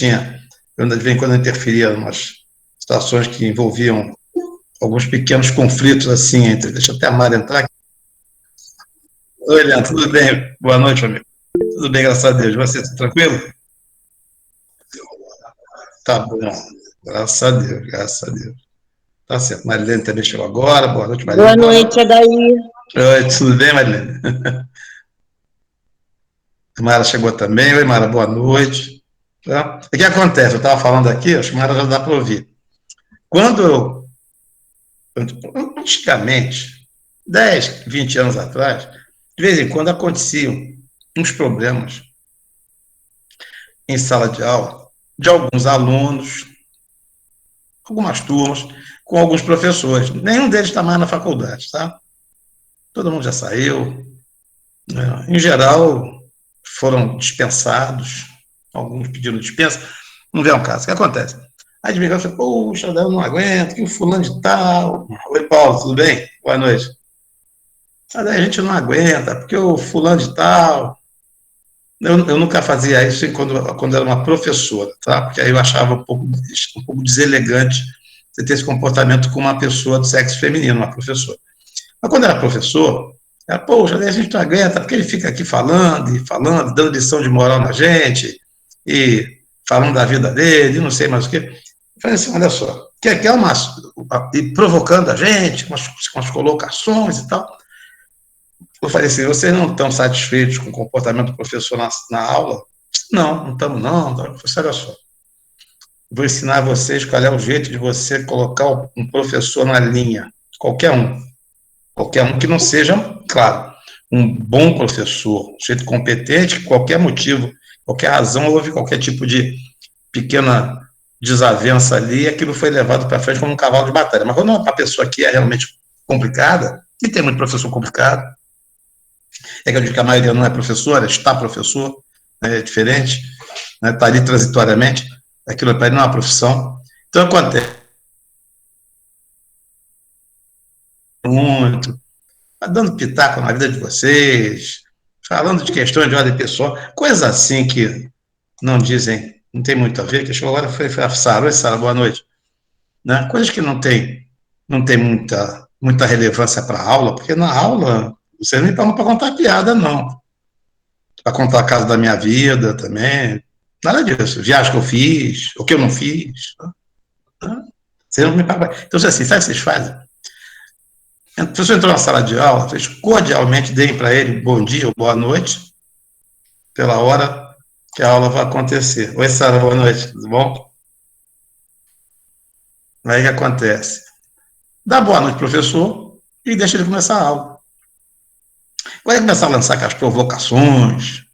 Eu, de vez em quando, interferia em umas situações que envolviam alguns pequenos conflitos, assim, entre... Deixa até a Mara entrar aqui. Oi, Leandro, tudo bem? Boa noite, amigo. Tudo bem, graças a Deus. Você, tá tranquilo? Tá bom. Graças a Deus, graças a Deus. Tá certo. Marilene também chegou agora. Boa noite, Marilene. Boa noite, Adair. Oi, tudo bem, Marilene? A Mara chegou também. Oi, Mara, boa noite. Tá? O que acontece? Eu estava falando aqui, acho que a Mara já dá para ouvir. Quando antigamente, 10, 20 anos atrás, de vez em quando aconteciam uns problemas em sala de aula de alguns alunos, algumas turmas, com alguns professores. Nenhum deles está mais na faculdade, tá? Todo mundo já saiu. Né? Em geral, foram dispensados, alguns pediram dispensa. Não vê um caso. O que acontece? Aí de vez em quando, poxa, eu não aguento, que o fulano de tal. Oi, Paulo, tudo bem? Boa noite. Aí a gente não aguenta, porque o fulano de tal. Eu nunca fazia isso quando era uma professora, tá? Porque aí eu achava um pouco deselegante você ter esse comportamento com uma pessoa do sexo feminino, uma professora. Mas quando era professor, poxa, a gente não aguenta, porque ele fica aqui falando e falando, dando lição de moral na gente, e falando da vida dele, e não sei mais o quê. Eu falei assim, olha só, quer e provocando a gente com as colocações e tal. Eu falei assim, vocês não estão satisfeitos com o comportamento do professor na aula? Não estamos não. Eu falei, olha só, vou ensinar vocês qual é o jeito de você colocar um professor na linha, qualquer um que não seja, claro, um bom professor, um sujeito competente, qualquer motivo, qualquer razão, houve qualquer tipo de pequena desavença ali, aquilo foi levado para frente como um cavalo de batalha. Mas quando uma pessoa que é realmente complicada, e tem muito professor complicado, é que eu digo que a maioria não é professora, está professor, né, é diferente, né, está ali transitoriamente, aquilo para ele não é uma profissão. Então, acontece muito, tá dando pitaco na vida de vocês, falando de questões de ordem pessoal, coisas assim que não dizem, não tem muito a ver, que chegou agora foi a Sara. Oi, Sara, boa noite. Né? Coisas que não tem muita relevância para a aula, porque na aula você não está para contar piada, não. Para contar a casa da minha vida também, nada disso. Viagem que eu fiz, o que eu não fiz. Né? Você não me paga. Então, assim, sabe o que vocês fazem? A pessoa entrou na sala de aula, vocês cordialmente deem para ele bom dia ou boa noite, pela hora que a aula vai acontecer. Oi, Sara, boa noite, tudo bom? Aí o que acontece? Dá boa noite, professor, e deixa ele começar a aula. Quando ele começar a lançar aquelas provocações,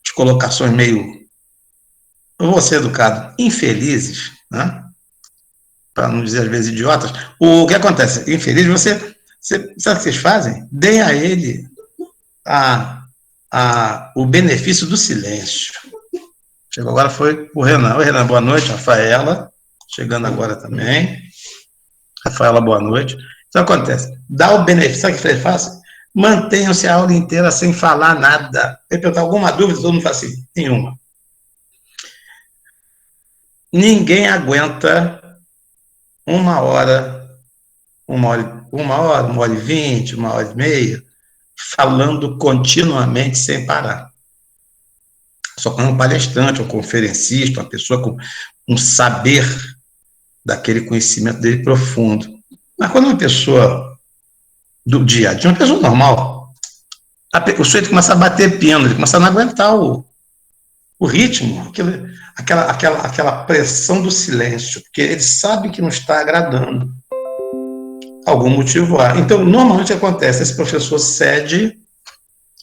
as colocações meio, eu vou ser educado, infelizes, né? Para não dizer às vezes idiotas, o que acontece? Infeliz, sabe o que vocês fazem? Deem a ele o benefício do silêncio. Chegou agora, foi o Renan. Oi, Renan, boa noite. Rafaela, chegando agora também. Rafaela, boa noite. Então, acontece, dá o benefício, sabe o que vocês fazem? Mantenham-se a aula inteira sem falar nada. Se perguntar alguma dúvida, todo mundo fala assim, nenhuma. Ninguém aguenta uma hora e 20, 1h30, falando continuamente sem parar. Só como um palestrante, um conferencista, uma pessoa com um saber daquele conhecimento dele profundo. Mas quando uma pessoa do dia a dia, uma pessoa normal, o sujeito começa a bater pino, ele começa a não aguentar o ritmo, aquela pressão do silêncio, porque ele sabe que não está agradando. Algum motivo há. Então, normalmente acontece, esse professor cede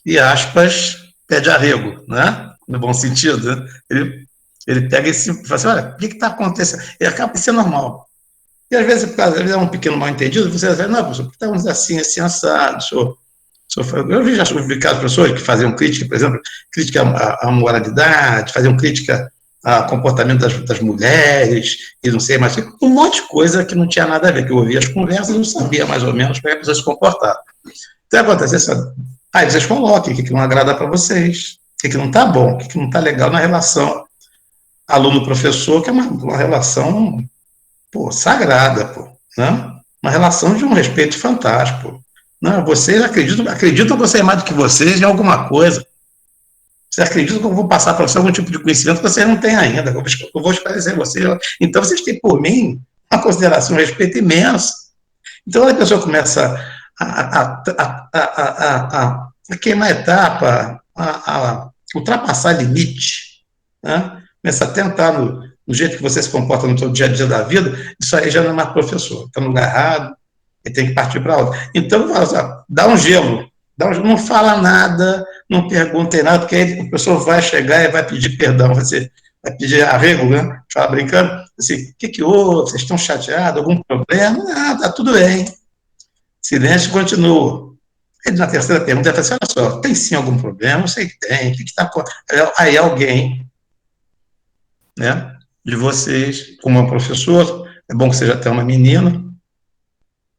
e, aspas, pede arrego, né? No bom sentido, né? Ele pega esse e fala assim, olha, o que está acontecendo? E acaba de ser normal. E às vezes é um pequeno mal-entendido, você diz, não, professor, porque estamos assim, assado, eu já vi casos de pessoas que faziam crítica, por exemplo, crítica à moralidade, faziam crítica ao comportamento das mulheres, e não sei mais, um monte de coisa que não tinha nada a ver, que eu ouvia as conversas e não sabia mais ou menos como é que a pessoa se comportava. Então, acontece, aí vocês coloquem o que não agrada para vocês, o que não está bom, o que não está legal na relação aluno-professor, que é uma relação, pô, sagrada, pô, né? Uma relação de um respeito fantástico. Não, vocês acreditam que eu sei mais do que vocês em alguma coisa. Vocês acreditam que eu vou passar para vocês algum tipo de conhecimento que vocês não têm ainda, que eu vou esclarecer vocês. Então, vocês têm por mim uma consideração, um respeito imenso. Então, a pessoa começa a queimar etapa, ultrapassar limite, né? Começa a tentar, no jeito que você se comporta no seu dia a dia da vida, isso aí já não é mais professor, está no lugar errado, ele tem que partir para outra. Então, dá um gelo, não fala nada, não pergunta nada, porque aí o professor vai chegar e vai pedir perdão, você vai pedir arrego, né? Fala brincando, assim, o que houve? Vocês estão chateados? Algum problema? Ah, tá tudo bem. Silêncio continua. Ele, na terceira pergunta, ele fala assim, olha só, tem sim algum problema? Eu sei que tem. O que está... Aí alguém, né, de vocês, como é um professor, é bom que seja até uma menina,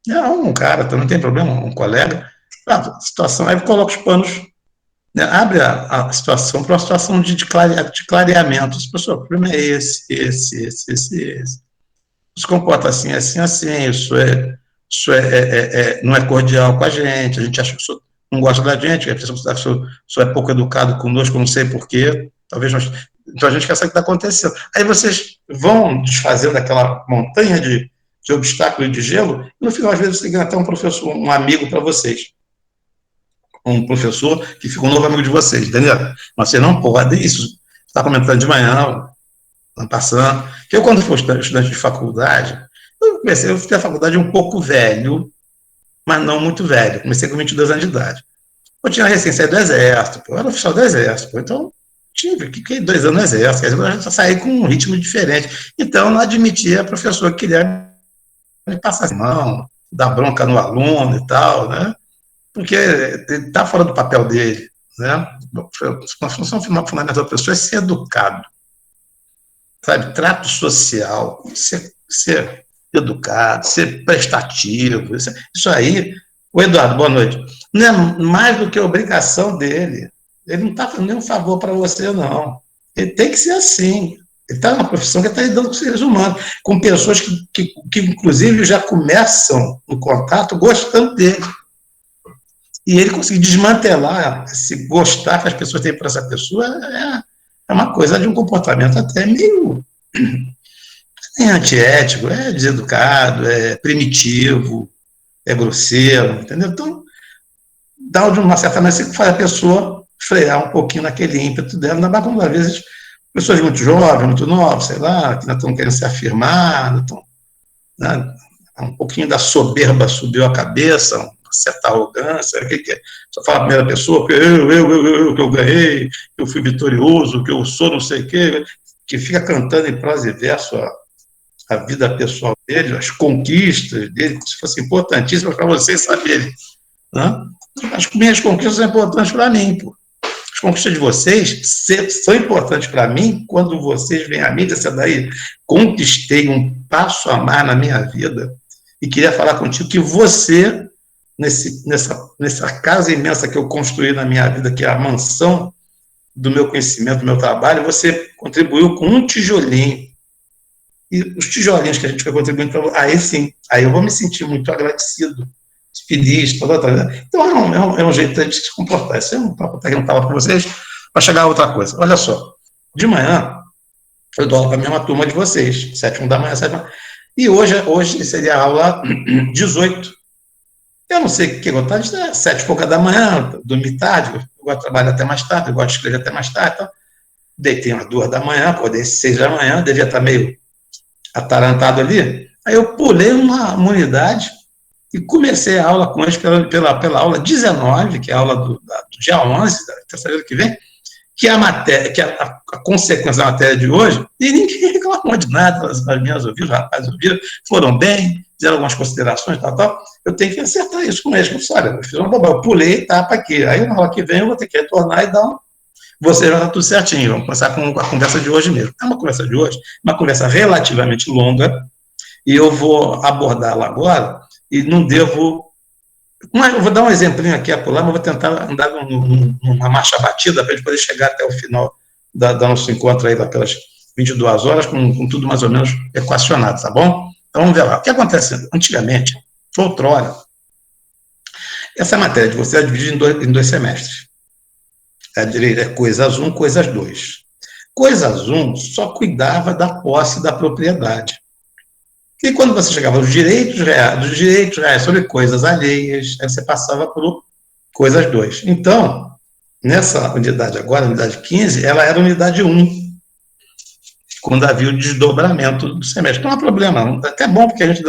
não, um cara, também não tem problema, um colega, a situação, aí coloca os panos, né, abre a situação para uma situação de clareamento. Professor, o problema é esse. Se comporta assim, assim, assim, não é cordial com a gente acha que o senhor não gosta da gente, a pessoa que o senhor é pouco educado conosco, não sei porquê, talvez nós... Então a gente quer saber o que está acontecendo. Aí vocês vão desfazendo aquela montanha de obstáculo e de gelo, e no final, às vezes, você ganha até um professor, um amigo para vocês. Um professor que fica um novo amigo de vocês, entendeu? Mas você não pode isso. Você está comentando de manhã, passando, que eu, quando fui estudante de faculdade, eu fiz a faculdade um pouco velho, mas não muito velho. Comecei com 22 anos de idade. Eu tinha recém saído do Exército, eu era oficial do Exército, então fiquei 2 anos no Exército, eu já saí com um ritmo diferente. Então, eu não admitia a professora que queria me passar a mão, dar bronca no aluno e tal, né? Porque ele está fora do papel dele, né? A função fundamental da pessoa é ser educado, sabe? Trato social, ser educado, ser prestativo. Isso aí, o Eduardo, boa noite, não é mais do que obrigação dele. Ele não está fazendo nenhum favor para você, não. Ele tem que ser assim. Ele está numa profissão que está lidando com seres humanos, com pessoas que, inclusive, já começam no contato gostando dele. E ele conseguir desmantelar esse gostar que as pessoas têm por essa pessoa é uma coisa de um comportamento até meio antiético, é deseducado, é primitivo, é grosseiro, entendeu? Então, dá de uma certa maneira, você faz a pessoa frear um pouquinho naquele ímpeto dela, ainda mais quando, às vezes, pessoas muito jovens, muito novas, sei lá, que ainda estão querendo se afirmar, estão, né, um pouquinho da soberba subiu a cabeça, uma certa arrogância, o que é? Só fala a primeira pessoa, que eu ganhei, que eu fui vitorioso, que eu sou não sei o quê, que fica cantando em prosa e verso a vida pessoal dele, as conquistas dele, que fossem importantíssimas para vocês saberem. Né? As minhas conquistas são importantes para mim, pô. As conquistas de vocês são importantes para mim quando vocês vêm a mim, dessa daí, conquistei um passo a mais na minha vida e queria falar contigo que você, nessa casa imensa que eu construí na minha vida, que é a mansão do meu conhecimento, do meu trabalho, você contribuiu com um tijolinho. E os tijolinhos que a gente vai contribuindo para você, aí sim, aí eu vou me sentir muito agradecido, feliz, então é um jeito de se comportar. Isso é um papo que eu não estava com vocês, para chegar a outra coisa. Olha só, de manhã, eu dou aula para a mesma turma de vocês, 7h da manhã, 7h. E hoje seria a aula 18. Eu não sei o que eu estava, 7h da manhã, dormi tarde, eu gosto de trabalhar até mais tarde, eu gosto de escrever até mais tarde, então, deitei umas 2 da manhã, acordei 6 da manhã, devia estar meio atarantado ali, aí eu pulei uma unidade e comecei a aula com eles pela aula 19, que é a aula do dia 11, da terça-feira que vem, que é a matéria, que é a consequência da matéria de hoje, e ninguém reclamou de nada, as meninas ouviram, os rapazes ouviram, foram bem, fizeram algumas considerações, tal, eu tenho que acertar isso com eles, porque, olha, eu fiz uma bobagem, eu pulei etapa aqui, aí na aula que vem eu vou ter que retornar e dar você já está tudo certinho, vamos começar com a conversa de hoje mesmo. É uma conversa de hoje, uma conversa relativamente longa, e eu vou abordá-la agora, e não devo... Eu vou dar um exemplinho aqui a pular, mas vou tentar andar numa marcha batida para a gente poder chegar até o final do nosso encontro aí, daquelas 22 horas, com tudo mais ou menos equacionado, tá bom? Então vamos ver lá. O que acontece antigamente, outrora, essa matéria de você é dividida em dois semestres. É coisas 1, coisas 2. Coisas 1 só cuidava da posse da propriedade. E quando você chegava aos direitos reais sobre coisas alheias, aí você passava por coisas 2. Então, nessa unidade agora, unidade 15, ela era unidade 1, quando havia o desdobramento do semestre. Não há problema, até bom, porque a gente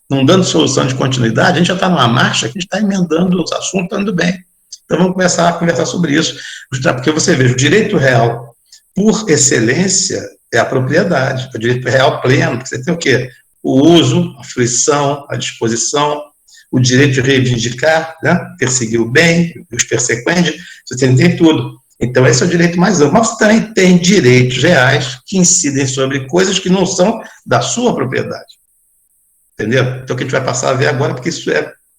não dando solução de continuidade, a gente já está numa marcha que a gente está emendando os assuntos, está indo bem. Então vamos começar a conversar sobre isso, porque você veja, o direito real, por excelência, é a propriedade, é o direito real pleno, porque você tem o quê? O uso, a fruição, a disposição, o direito de reivindicar, né? Perseguir o bem, os persequentes, você tem tudo. Então, esse é o direito mais amplo. Mas você também tem direitos reais que incidem sobre coisas que não são da sua propriedade. Entendeu? Então, o que a gente vai passar a ver agora, porque isso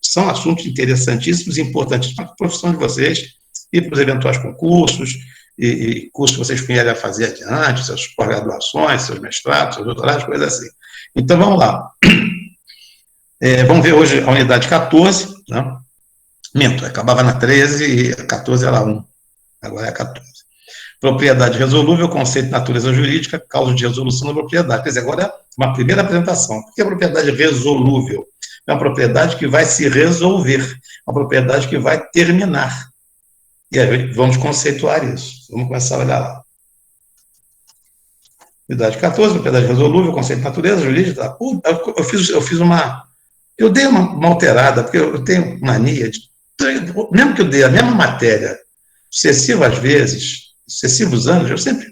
são assuntos interessantíssimos e importantes para a profissão de vocês e para os eventuais concursos e cursos que vocês vierem a fazer adiante, suas pós-graduações, seus mestrados, seus doutorados, coisas assim. Então, vamos lá. Vamos ver hoje a unidade 14, né? Minto, acabava na 13 e a 14 era 1. Agora é 14. Propriedade resolúvel, conceito de natureza jurídica, causa de resolução da propriedade. Quer dizer, agora é uma primeira apresentação. O que é propriedade resolúvel? É uma propriedade que vai se resolver, uma propriedade que vai terminar. E aí vamos conceituar isso. Vamos começar a olhar lá. Unidade 14, propriedade resolúvel, conceito de natureza jurídica. Eu fiz uma... Eu dei uma alterada, porque eu tenho mania de... Mesmo que eu dei a mesma matéria sucessivas vezes, sucessivos anos, eu sempre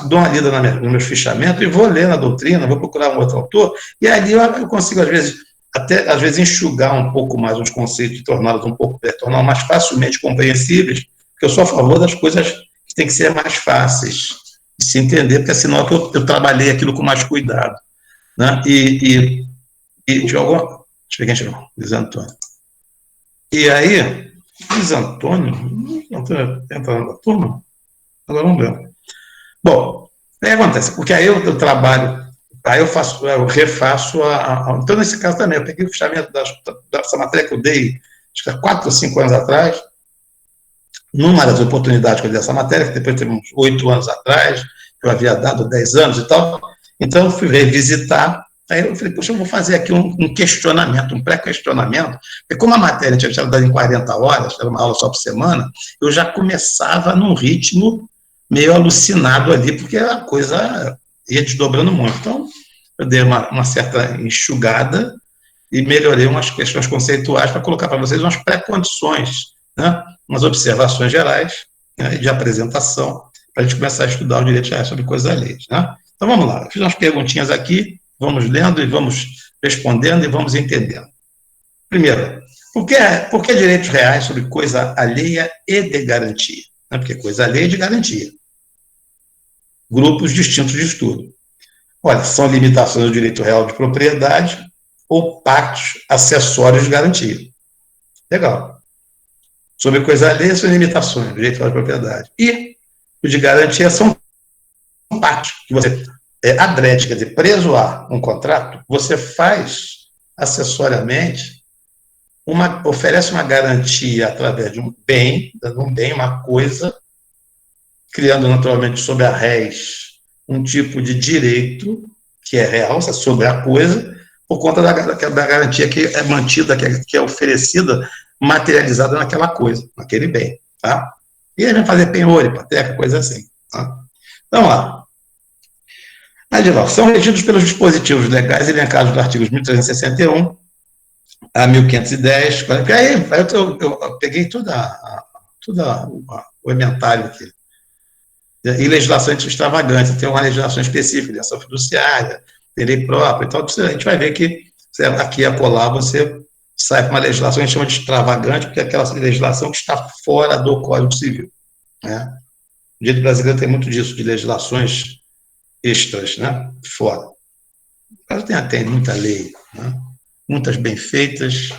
dou uma lida nos meus fichamentos e vou ler na doutrina, vou procurar um outro autor, e ali eu consigo, às vezes, enxugar um pouco mais os conceitos e torná-los torná-los mais facilmente compreensíveis, porque eu sou a favor das coisas que têm que ser mais fáceis de se entender, porque senão eu trabalhei aquilo com mais cuidado. Né? Deixa eu ver quem chegou, Luiz Antônio. E aí, Luiz Antônio entra na turma? Agora não deu. Bom, aí acontece, porque aí eu trabalho, aí eu refaço então, nesse caso também, eu peguei o fichamento dessa matéria que eu dei, acho que há 4 ou 5 anos atrás, numa das oportunidades que eu dei essa matéria, que depois teve uns 8 anos atrás, eu havia dado 10 anos e tal, então eu fui revisitar. Aí eu falei, poxa, eu vou fazer aqui um questionamento, um pré-questionamento, porque como a matéria tinha dado em 40 horas, era uma aula só por semana, eu já começava num ritmo meio alucinado ali, porque a coisa ia desdobrando muito. Então, eu dei uma certa enxugada e melhorei umas questões conceituais para colocar para vocês umas pré-condições, né? Umas observações gerais, né, de apresentação, para a gente começar a estudar o direito real sobre coisas alheias. Né? Então, vamos lá. Eu fiz umas perguntinhas aqui, vamos lendo e vamos respondendo e vamos entendendo. Primeiro, por que direitos reais sobre coisa alheia e de garantia? Porque coisa alheia é de garantia. Grupos distintos de estudo. Olha, são limitações do direito real de propriedade ou pactos acessórios de garantia. Legal. Sobre coisa alheia são limitações do direito real de propriedade. E o de garantia são pactos que você adrede, quer dizer, preso a um contrato, você faz acessoriamente, oferece uma garantia através de um bem, dando um bem, uma coisa, criando naturalmente sobre a res um tipo de direito que é real, sobre a coisa, por conta da garantia que é mantida, que é oferecida, materializada naquela coisa, naquele bem. Tá? E aí vem fazer penhor, hipoteca, coisa assim. Tá? Então, lá. São regidos pelos dispositivos legais elencados nos artigos 1361 a 1510. Aí eu peguei todo o ementário aqui. E legislação extravagante, tem uma legislação específica, de ação fiduciária, tem lei própria, então a gente vai ver que aqui e acolá você sai com uma legislação que a gente chama de extravagante, porque é aquela legislação que está fora do Código Civil. Né? O direito brasileiro tem muito disso, de legislações extras, né? Fora. Mas tem muita lei, né? Muitas bem feitas,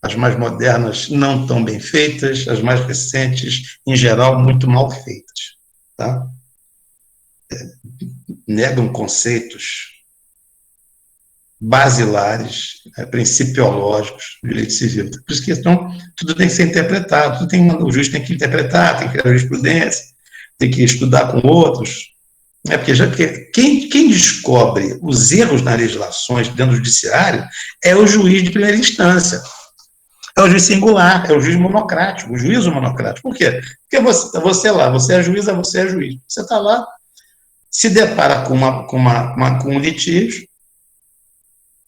as mais modernas não tão bem feitas, as mais recentes, em geral, muito mal feitas. Tá? negam conceitos basilares, principiológicos do direito civil. Por isso que então, tudo tem que ser interpretado, o juiz tem que interpretar, tem que ter jurisprudência, tem que estudar com outros. Porque quem descobre os erros nas legislações dentro do judiciário é o juiz de primeira instância. É o juiz singular, é o juiz monocrático, o juízo monocrático. Por quê? Porque você lá, você é juíza, você é juiz. Você está lá, se depara com um litígio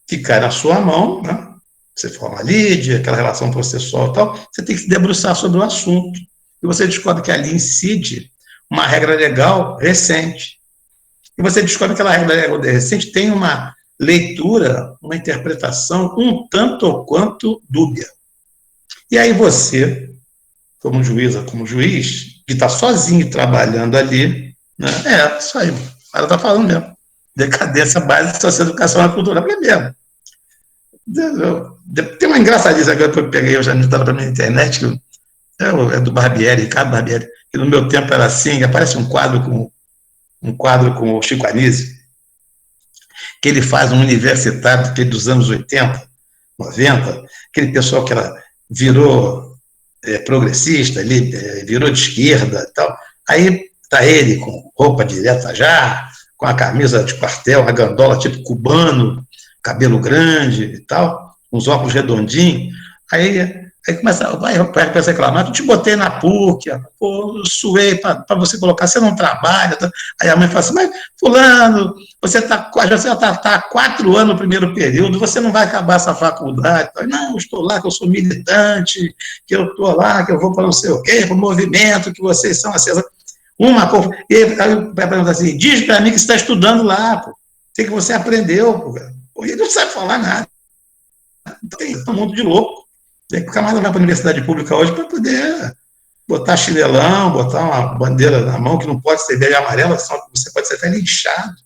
que cai na sua mão, né? Você forma a lide, aquela relação processual e tal, você tem que se debruçar sobre o assunto. E você descobre que ali incide uma regra legal recente. E você descobre que aquela regra legal recente tem uma leitura, uma interpretação um tanto ou quanto dúbia. E aí você, como juíza, como juiz, que está sozinho trabalhando ali, né? Isso aí, ela está falando mesmo. Decadência básica da socioeducação e cultura, é mesmo. Tem uma engraçadíssima que eu peguei, eu já estava para mim na internet, que é do Barbieri, Ricardo Barbieri, que no meu tempo era assim, aparece um quadro com o Chico Anísio, que ele faz um universitário dos anos 80, 90, aquele pessoal que virou progressista, ele virou de esquerda e tal. Aí está ele com roupa direta já, com a camisa de quartel, a gandola tipo cubano, cabelo grande e tal, uns óculos redondinhos. Aí começa a reclamar, eu te botei na PUC, pô, eu suei para você colocar, você não trabalha. Tá? Aí a mãe fala assim, mas fulano, você está há 4 anos no primeiro período, você não vai acabar essa faculdade. Não, eu estou lá, que eu sou militante, que eu estou lá, que eu vou para não sei o quê, para o movimento, que vocês são acesas. E aí vai perguntar assim, diz para mim que você está estudando lá, pô. Sei que você aprendeu, pô. Ele não sabe falar nada. Então, tem um mundo de louco. O camarada vai para a universidade pública hoje para poder botar chinelão, botar uma bandeira na mão que não pode ser verde e amarela, senão você pode ser até linchado.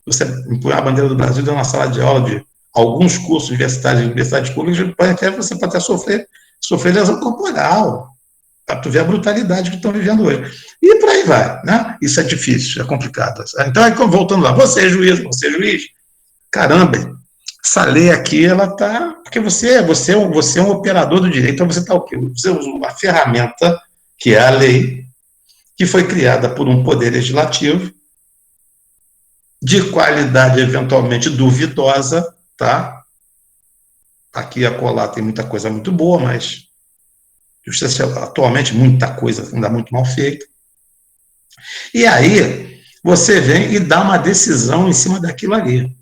Você impõe a bandeira do Brasil dentro de uma sala de aula de alguns cursos universidades públicas, você pode até sofrer lesão corporal, para tu ver a brutalidade que estão vivendo hoje. E por aí vai, né? Isso é difícil, é complicado. Então, voltando lá, você é juiz, caramba, essa lei aqui, ela está... Porque você é um operador do direito, então você está o quê? Você usa uma ferramenta, que é a lei, que foi criada por um poder legislativo, de qualidade eventualmente duvidosa, tá? Aqui e acolá tem muita coisa muito boa, mas atualmente muita coisa ainda muito mal feita. E aí você vem e dá uma decisão em cima daquilo ali.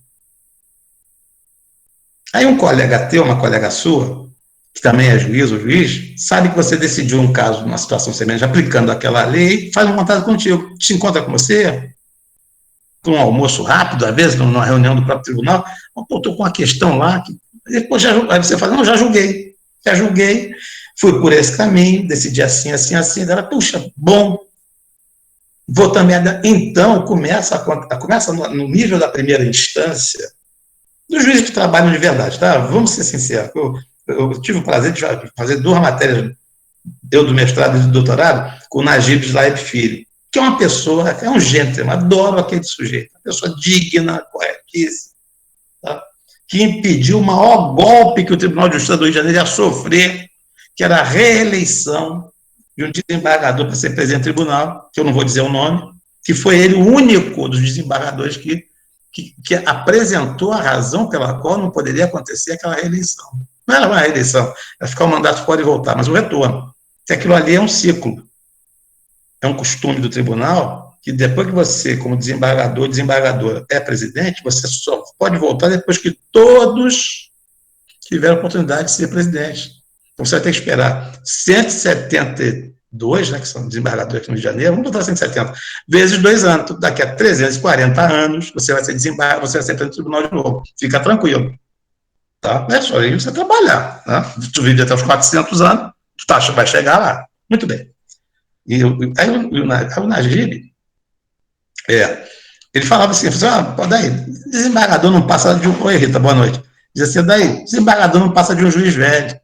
Aí um colega teu, uma colega sua, que também é juiz ou juiz, sabe que você decidiu um caso, uma situação semelhante, aplicando aquela lei, faz um contato contigo, se encontra com você, com um almoço rápido, às vezes, numa reunião do próprio tribunal, eu estou com uma questão lá, depois aí você fala, não, já julguei, fui por esse caminho, decidi assim, ela, puxa, bom, vou também, então começa no nível da primeira instância, dos juízes que trabalham de verdade, tá? Vamos ser sinceros, eu tive o prazer de fazer 2 matérias, eu do mestrado e do doutorado, com o Najib Slaib Filho, que é uma pessoa, é um gentleman, adoro aquele sujeito, uma pessoa digna, corretíssima, tá? Que impediu o maior golpe que o Tribunal de Justiça do Rio de Janeiro ia sofrer, que era a reeleição de um desembargador para ser presidente do tribunal, que eu não vou dizer o nome, que foi ele o único dos desembargadores que apresentou a razão pela qual não poderia acontecer aquela reeleição. Não era uma reeleição, era ficar o mandato pode voltar, mas o retorno. Que aquilo ali é um ciclo. É um costume do tribunal que depois que você, como desembargador, desembargadora, é presidente, você só pode voltar depois que todos tiveram a oportunidade de ser presidente. Então você vai ter que esperar 172, né, que são desembargadores aqui no Rio de Janeiro, vamos botar 170, vezes 2 anos. Então, daqui a 340 anos, você vai ser desembargador, você vai ser presidente do tribunal de novo. Fica tranquilo. Tá? É só aí você trabalhar. Tá? Tu vive até os 400 anos, tu vai chegar lá. Muito bem. Aí o Najib, ele falava assim, daí, desembargador não passa de um... Oi, Rita, boa noite. Diz assim, daí, desembargador não passa de um juiz velho.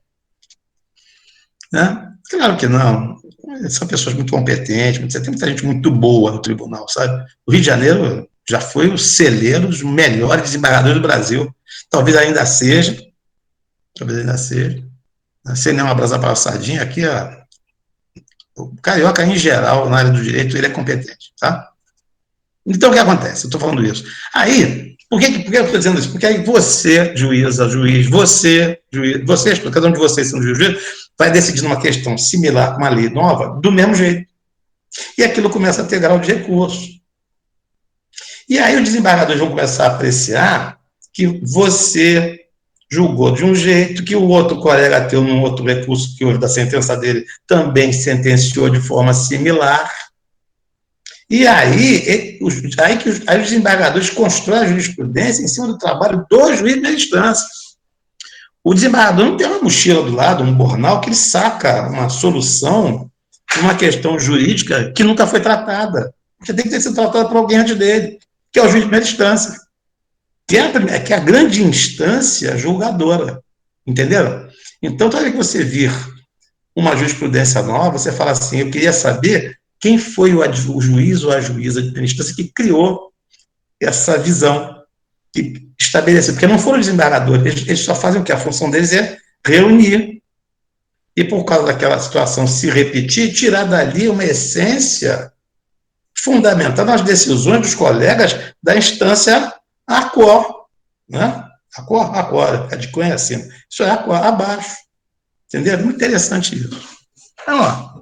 Né? Claro que não. São pessoas muito competentes, tem muita gente muito boa no tribunal, sabe? O Rio de Janeiro já foi o celeiro dos melhores desembargadores do Brasil. Talvez ainda seja, talvez ainda seja. Sem nenhuma brasa passadinha, aqui o carioca, em geral, na área do direito, ele é competente, tá? Então, o que acontece? Eu estou falando isso. Aí, por que eu estou dizendo isso? Porque aí você, juíza, juiz, você, juiz, vocês, cada um de vocês sendo juiz, vai decidir numa questão similar com uma lei nova, do mesmo jeito. E aquilo começa a ter grau de recurso. E aí os desembargadores vão começar a apreciar que você julgou de um jeito, que o outro colega teu, num outro recurso que hoje da sentença dele, também sentenciou de forma similar. E aí os desembargadores constroem a jurisprudência em cima do trabalho do juiz de instância. O desembargador não tem uma mochila do lado, um bornal, que ele saca uma solução de uma questão jurídica que nunca foi tratada. Que tem que ter sido tratada por alguém antes dele, que é o juiz de primeira instância, que é a grande instância julgadora. Entenderam? Então, toda vez que você vir uma jurisprudência nova, você fala assim, eu queria saber quem foi o juiz ou a juíza de primeira instância que criou essa visão, que estabeleceu, porque não foram desembargadores, eles só fazem o que? A função deles é reunir. E por causa daquela situação se repetir, tirar dali uma essência fundamental nas decisões dos colegas da instância ACOR, né? ACOR, a de Cunha acima. Isso é ACOR, abaixo. Entendeu? Muito interessante isso. Então, ó,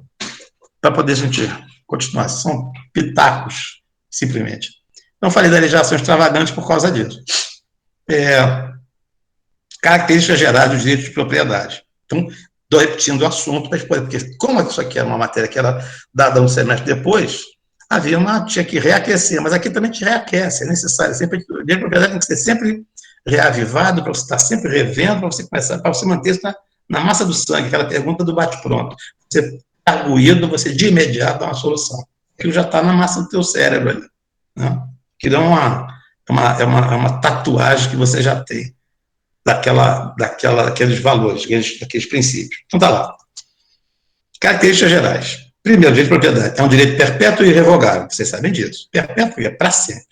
para poder a gente continuar, são pitacos, simplesmente. Não falei da legislação extravagante por causa disso. Características gerais dos direitos de propriedade. Então, estou repetindo o assunto, porque como isso aqui era uma matéria que era dada um semestre depois, tinha que reaquecer, mas aqui também te reaquece, é necessário. Sempre, o direito de propriedade tem que ser sempre reavivado, para você estar sempre revendo, para você manter isso na massa do sangue, aquela pergunta do bate-pronto. Você arguído, você de imediato dá uma solução. Aquilo já está na massa do teu cérebro ali. Né? Aquilo é uma tatuagem que você já tem daqueles valores, daqueles princípios. Então tá lá. Características gerais. Primeiro, direito de propriedade. É um direito perpétuo e irrevogável. Vocês sabem disso. Perpétuo é para sempre.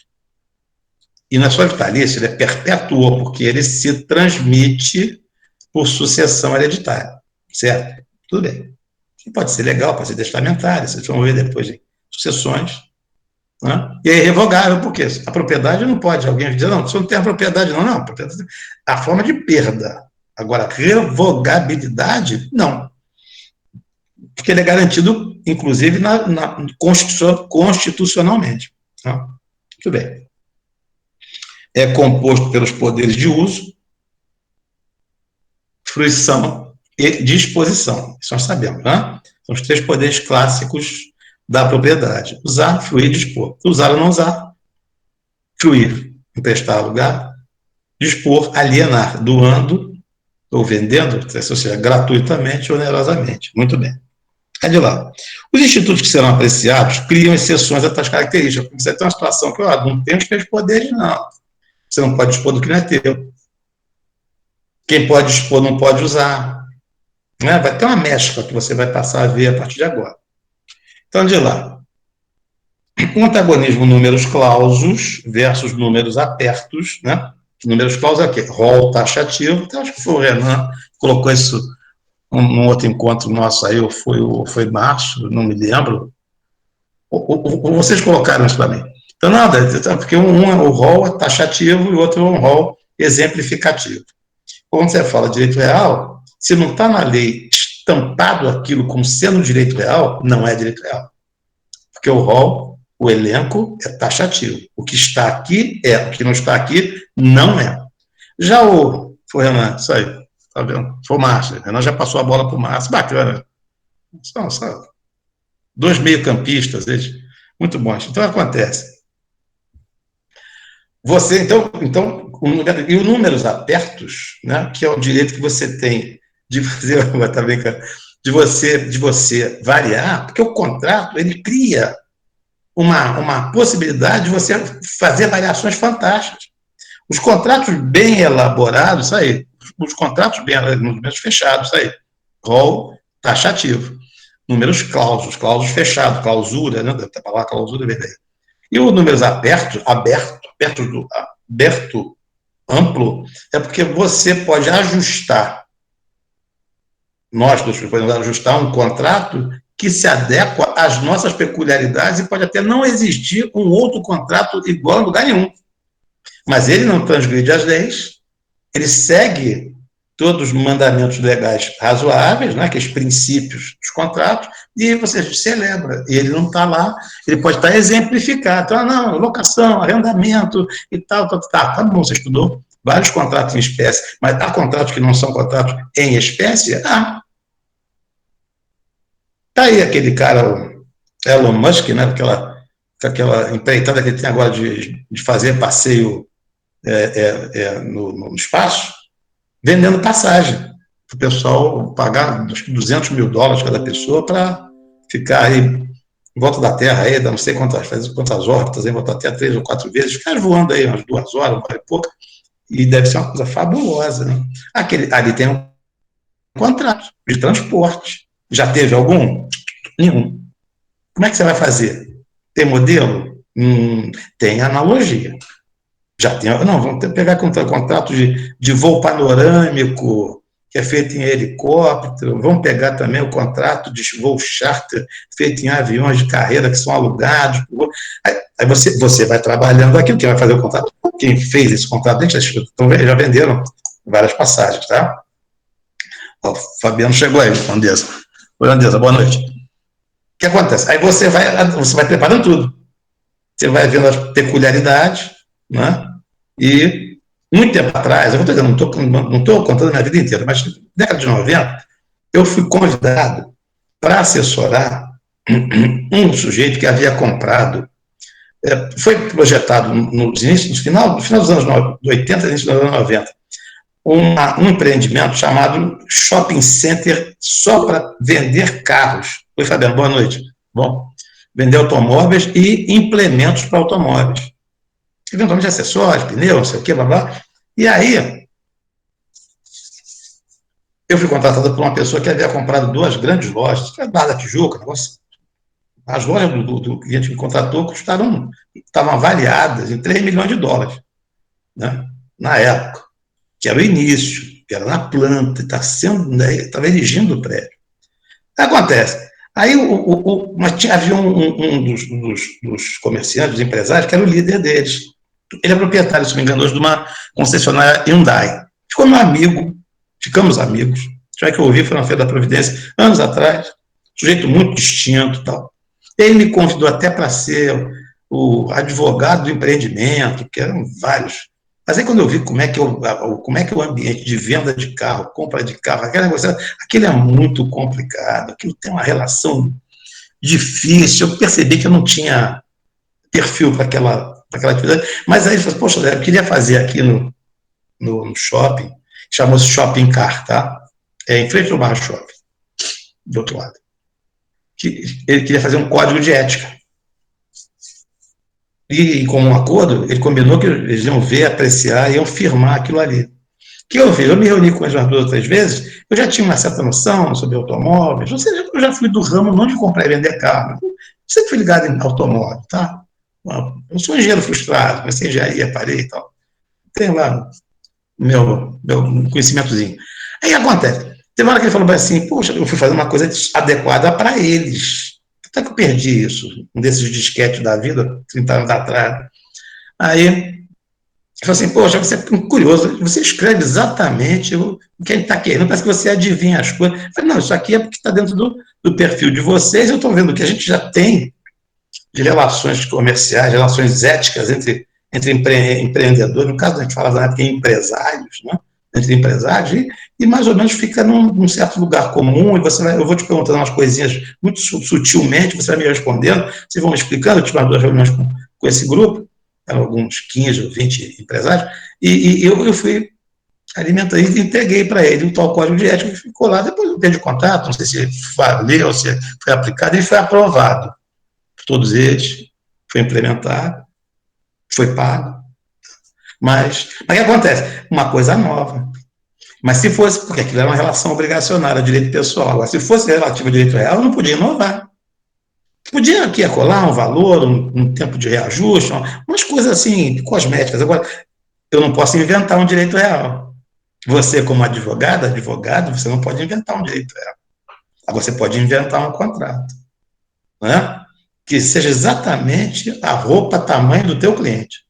E na sua vitalícia, ele é perpétuo, porque ele se transmite por sucessão hereditária. Certo? Tudo bem. E pode ser legal, pode ser testamentário, vocês vão ver depois de sucessões. Né? E é irrevogável, porque a propriedade não pode, alguém dizer, não, você não tem a propriedade, não, a forma de perda. Agora, revogabilidade, não. Porque ele é garantido, inclusive, constitucionalmente. Tá? Muito bem. É composto pelos poderes de uso, fruição e disposição. Isso nós sabemos, né? São os três poderes clássicos da propriedade. Usar, fruir, dispor. Usar ou não usar. Fruir, emprestar lugar. Dispor, alienar, doando ou vendendo, ou seja, gratuitamente ou onerosamente. Muito bem. É de lá. Os institutos que serão apreciados criam exceções a tais características. Porque você tem uma situação que não tem os três poderes, não. Você não pode dispor do que não é teu. Quem pode dispor não pode usar. Né? Vai ter uma mescla que você vai passar a ver a partir de agora. Então, de lá. O antagonismo números clausos versus números apertos, né? Números clausos é o quê? Rol taxativo. Então, acho que foi o Renan que colocou isso num outro encontro nosso aí, ou foi março, não me lembro. Vocês colocaram isso para mim. Então, nada, porque o rol é taxativo e o outro é um rol exemplificativo. Quando você fala direito real, se não está na lei estampado aquilo como sendo direito real, não é direito real. Porque o rol, o elenco, é taxativo. O que está aqui é, o que não está aqui não é. Já foi Renan, isso aí, tá vendo? Foi o Márcio, Renan já passou a bola para o Márcio, bacana. São, sabe? Dois meio-campistas, eles, muito bons. Então, acontece. Você, então e os números apertos, né, que é o direito que você tem de fazer, tá brincando, de você variar, porque o contrato, ele cria uma possibilidade de você fazer variações fantásticas. Os contratos bem elaborados, isso aí, os contratos bem elaborados, fechados, isso aí, rol taxativo. Números clausos fechados, clausura, né? Deve ter palavra clausura vermelha. E os números aberto, amplo, é porque você pode ajustar, nós podemos ajustar um contrato que se adequa às nossas peculiaridades e pode até não existir um outro contrato igual em lugar nenhum. Mas ele não transgride as leis, ele segue todos os mandamentos legais razoáveis, né, aqueles princípios dos contratos, e você celebra. E ele não está lá, ele pode estar exemplificado. Então, não, locação, arrendamento e tal. Tá bom, você estudou vários contratos em espécie, mas há contratos que não são contratos em espécie? Ah, tá aí aquele cara, o Elon Musk, né, aquela empreitada que ele tem agora de fazer passeio no espaço, vendendo passagem, para o pessoal pagar acho que $200 mil cada pessoa para ficar aí em volta da Terra, aí, não sei quantas órbitas, em volta da Terra, 3 ou 4 vezes, ficar voando aí umas 2 horas, 1 hora e pouco, e deve ser uma coisa fabulosa, né? Ali tem um contrato de transporte. Já teve algum? Nenhum. Como é que você vai fazer? Tem modelo? Tem analogia. Já tem, não, vamos pegar contrato de voo panorâmico, que é feito em helicóptero, vamos pegar também o contrato de voo charter, feito em aviões de carreira que são alugados. Aí você vai trabalhando aquilo, quem vai fazer o contrato, quem fez esse contrato, então já venderam várias passagens, tá? O Fabiano chegou aí, Andresa. Oi, Andresa, boa noite. O que acontece? Aí você vai preparando tudo. Você vai vendo as peculiaridades, né? E muito tempo atrás, eu não estou contando a minha vida inteira, mas na década de 90, eu fui convidado para assessorar um sujeito que havia comprado, foi projetado no final dos anos 80, início dos anos 90, um empreendimento chamado Shopping Center só para vender carros. Oi, Fabiano, boa noite. Bom, vender automóveis e implementos para automóveis. Eventualmente acessórios, pneus, não sei o quê, blá, blá. E aí, eu fui contratado por uma pessoa que havia comprado 2 grandes lojas, Barra da Tijuca, negócio. As lojas do cliente que me contratou estavam avaliadas em $3 milhões, né? Na época, que era o início, que era na planta, estava erigindo o prédio. Acontece. Aí, mas havia um dos comerciantes, dos empresários, que era o líder deles. Ele é proprietário, se não me engano, hoje de uma concessionária Hyundai. Ficamos amigos. Já que eu ouvi, foi na Feira da Providência, anos atrás, sujeito muito distinto e tal. Ele me convidou até para ser o advogado do empreendimento, que eram vários. Mas aí quando eu vi como é que o ambiente de venda de carro, compra de carro, aquilo é muito complicado, aquilo tem uma relação difícil, eu percebi que eu não tinha perfil para aquela atividade, mas aí eu falei, poxa, eu queria fazer aqui no shopping, chamou-se Shopping Car, tá? Em frente ao Barra Shopping, do outro lado. Ele queria fazer um código de ética. E, como um acordo, ele combinou que eles iam ver, apreciar, iam firmar aquilo ali. Que eu vi, eu me reuni com eles umas 2 ou 3 vezes, eu já tinha uma certa noção sobre automóveis, ou seja, eu já fui do ramo não de comprar e vender carro, eu sempre fui ligado em automóvel, tá? Eu sou engenheiro frustrado, comecei engenharia, parei e tal. Tenho lá meu conhecimentozinho. Aí acontece, teve uma hora que ele falou assim, poxa, eu fui fazer uma coisa adequada para eles. Até que eu perdi isso, um desses disquetes da vida, 30 anos atrás. Aí, ele falou assim, poxa, você é curioso, você escreve exatamente o que ele está querendo, parece que você adivinha as coisas. Eu falei, não, isso aqui é porque está dentro do perfil de vocês, eu estou vendo que a gente já tem de relações comerciais, relações éticas entre empreendedores, no caso a gente fala na época em empresários, né? Entre empresários, e mais ou menos fica num certo lugar comum, e eu vou te perguntando umas coisinhas muito sutilmente, você vai me respondendo, vocês vão me explicando, eu tive umas 2 reuniões com esse grupo, eram alguns 15 ou 20 empresários, e eu fui alimentando e entreguei para ele o tal código de ética que ficou lá, depois eu perdi contato, não sei se valeu, se foi aplicado, e foi aprovado por todos eles, foi implementado, foi pago, mas o que acontece? Uma coisa nova. Mas se fosse, porque aquilo era uma relação obrigacionária, direito pessoal. Agora, se fosse relativo ao direito real, eu não podia inovar. Podia aqui colar um valor, um tempo de reajuste, umas coisas assim, cosméticas. Agora, eu não posso inventar um direito real. Você, como advogado, você não pode inventar um direito real. Agora, você pode inventar um contrato, né? Que seja exatamente a roupa, tamanho do teu cliente,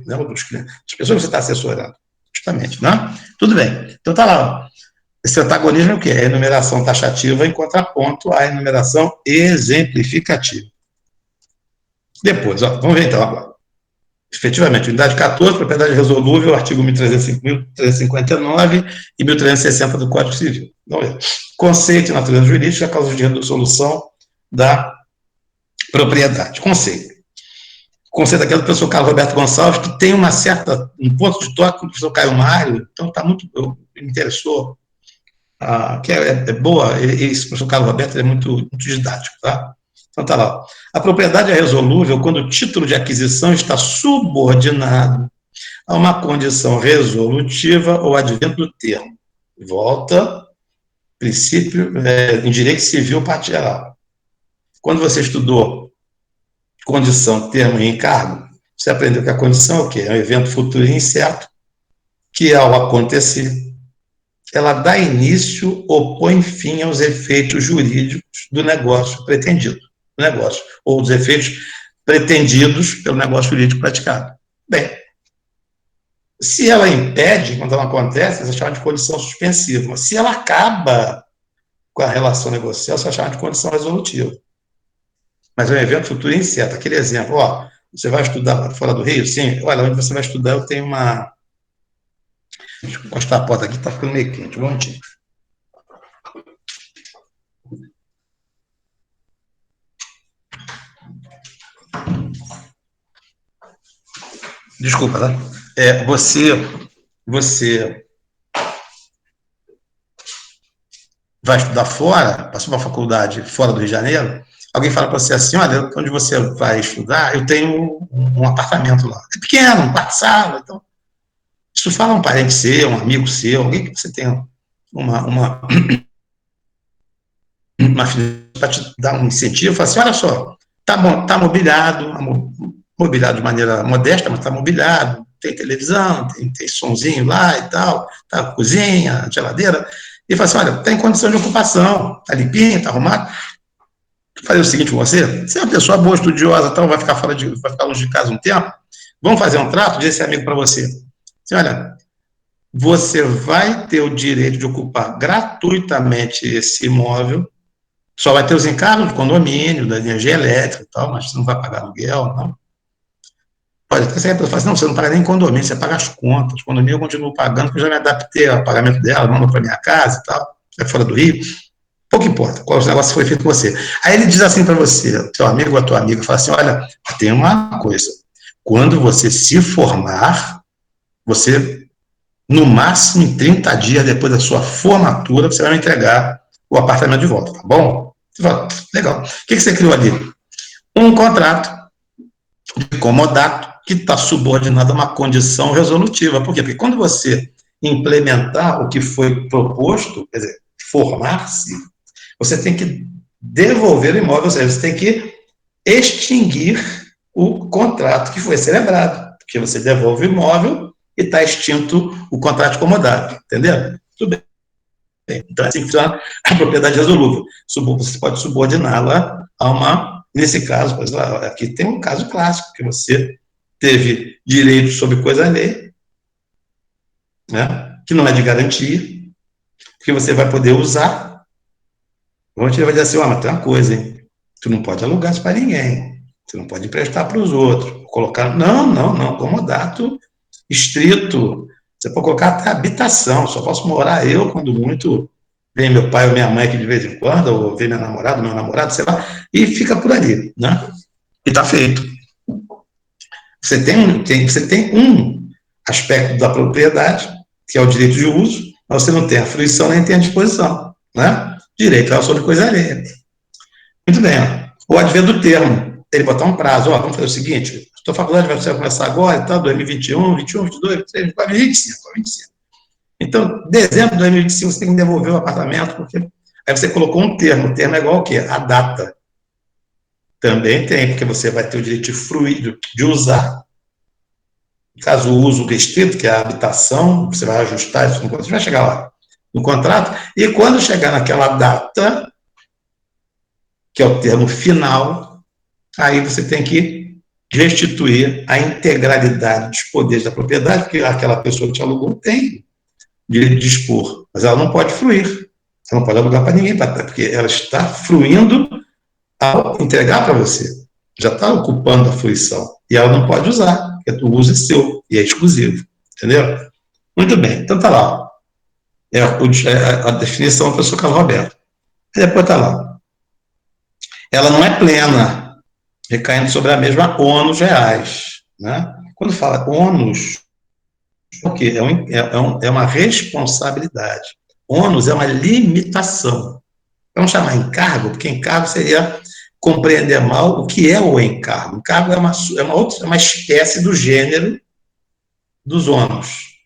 né? Dos clientes, das pessoas que você está assessorando, justamente, né? Tudo bem. Então, tá lá. Esse antagonismo é o quê? É a enumeração taxativa em contraponto à enumeração exemplificativa. Depois, ó, vamos ver então agora. Efetivamente, unidade 14, propriedade resolúvel, artigo 1359 e 1360 do Código Civil. Vamos ver. Conceito e natureza jurídica, causa de resolução da propriedade. Conceito. O conceito aqui é do professor Carlos Roberto Gonçalves, que tem um ponto de toque com o professor Caio Mário, então está muito, me interessou, que é boa, esse professor Carlos Roberto é muito didático, tá? Então tá lá. A propriedade é resolúvel quando o título de aquisição está subordinado a uma condição resolutiva ou advento do termo. Volta, princípio, em direito civil, parte geral. Quando você estudou condição, termo e encargo, você aprendeu que a condição é o quê? É um evento futuro e incerto, que ao acontecer, ela dá início ou põe fim aos efeitos jurídicos do negócio pretendido, do negócio, ou dos efeitos pretendidos pelo negócio jurídico praticado. Bem, se ela impede, quando ela acontece, você chama de condição suspensiva. Mas se ela acaba com a relação negocial, você chama de condição resolutiva. Mas é um evento futuro incerto. Aquele exemplo, ó, você vai estudar fora do Rio? Sim. Olha, onde você vai estudar, eu tenho uma... Deixa eu encostar a porta aqui, está ficando meio quente. Um momentinho. Desculpa, tá? Você vai estudar fora, passou para a faculdade fora do Rio de Janeiro, alguém fala para você assim, olha, onde você vai estudar, eu tenho um apartamento lá. É pequeno, um quarto-sala, então... Isso fala um parente seu, um amigo seu, alguém que você tenha uma para te dar um incentivo, fala assim, olha só, tá bom, tá mobiliado de maneira modesta, mas tá mobiliado, tem televisão, tem sonzinho lá e tal, tá cozinha, geladeira, e fala assim, olha, tem condição de ocupação, tá limpinho, tá arrumado. Vou fazer o seguinte com você, você é uma pessoa boa, estudiosa, tal, vai ficar longe de casa um tempo, vamos fazer um trato, diz esse amigo para você. Assim, olha, você vai ter o direito de ocupar gratuitamente esse imóvel, só vai ter os encargos do condomínio, da energia elétrica e tal, mas você não vai pagar aluguel, não. Pode até ser que a pessoa fala assim, não, você não paga nem condomínio, você paga as contas, o condomínio eu continuo pagando, porque eu já me adaptei ao pagamento dela, mando para minha casa e tal, é fora do Rio, pouco importa qual negócio foi feito com você. Aí ele diz assim para você, teu amigo ou a tua amiga, fala assim, olha, tem uma coisa, quando você se formar, você, no máximo em 30 dias depois da sua formatura, você vai me entregar o apartamento de volta, tá bom? Você fala, legal. O que você criou ali? Um contrato de comodato que está subordinado a uma condição resolutiva. Por quê? Porque quando você implementar o que foi proposto, quer dizer, formar-se, você tem que devolver o imóvel, ou seja, você tem que extinguir o contrato que foi celebrado, porque você devolve o imóvel e está extinto o contrato de comodato, entendeu? Tudo bem. Então, é assim que funciona a propriedade resolúvel. Você pode subordiná-la a uma, nesse caso, pois lá, aqui tem um caso clássico, que você teve direito sobre coisa alheia, né, que não é de garantia, que você vai poder usar. Vamos vai dizer assim, mas tem uma coisa, hein? Tu não pode alugar isso para ninguém, tu não pode emprestar para os outros, colocar, não, comodato estrito, você pode colocar até habitação, só posso morar eu, quando muito, vem meu pai ou minha mãe aqui de vez em quando, ou vem meu namorado, sei lá, e fica por ali, né? E está feito. Você tem um aspecto da propriedade, que é o direito de uso, mas você não tem a fruição nem tem a disposição, né? Direito é sobre coisa alheia. Muito bem, ó. O advento do termo, ele botar um prazo, ó, vamos fazer o seguinte, a faculdade vai começar agora, tá, 2021, 21, 22, 23, 24, 25. Então, dezembro de 2025, você tem que devolver o apartamento, porque aí você colocou um termo. O termo é igual ao quê? A data. Também tem, porque você vai ter o direito de fruir, de usar. Caso o uso restrito, que é a habitação, você vai ajustar isso no contrato, você vai chegar lá no contrato, e quando chegar naquela data, que é o termo final, aí você tem que restituir a integralidade dos poderes da propriedade, porque aquela pessoa que te alugou tem direito de dispor, mas ela não pode fruir, ela não pode alugar para ninguém, porque ela está fruindo ao entregar para você. Já está ocupando a fruição. E ela não pode usar, porque o uso é seu e é exclusivo. Entendeu? Muito bem. Então tá lá. É a definição do professor Carlos Roberto. E depois tá lá. Ela não é plena, recaindo sobre a mesma ônus reais. Né? Quando fala ônus, o quê? É uma responsabilidade. Ônus é uma limitação. Vamos chamar encargo, porque encargo seria compreender mal o que é o encargo. O encargo é uma espécie do gênero dos ônus.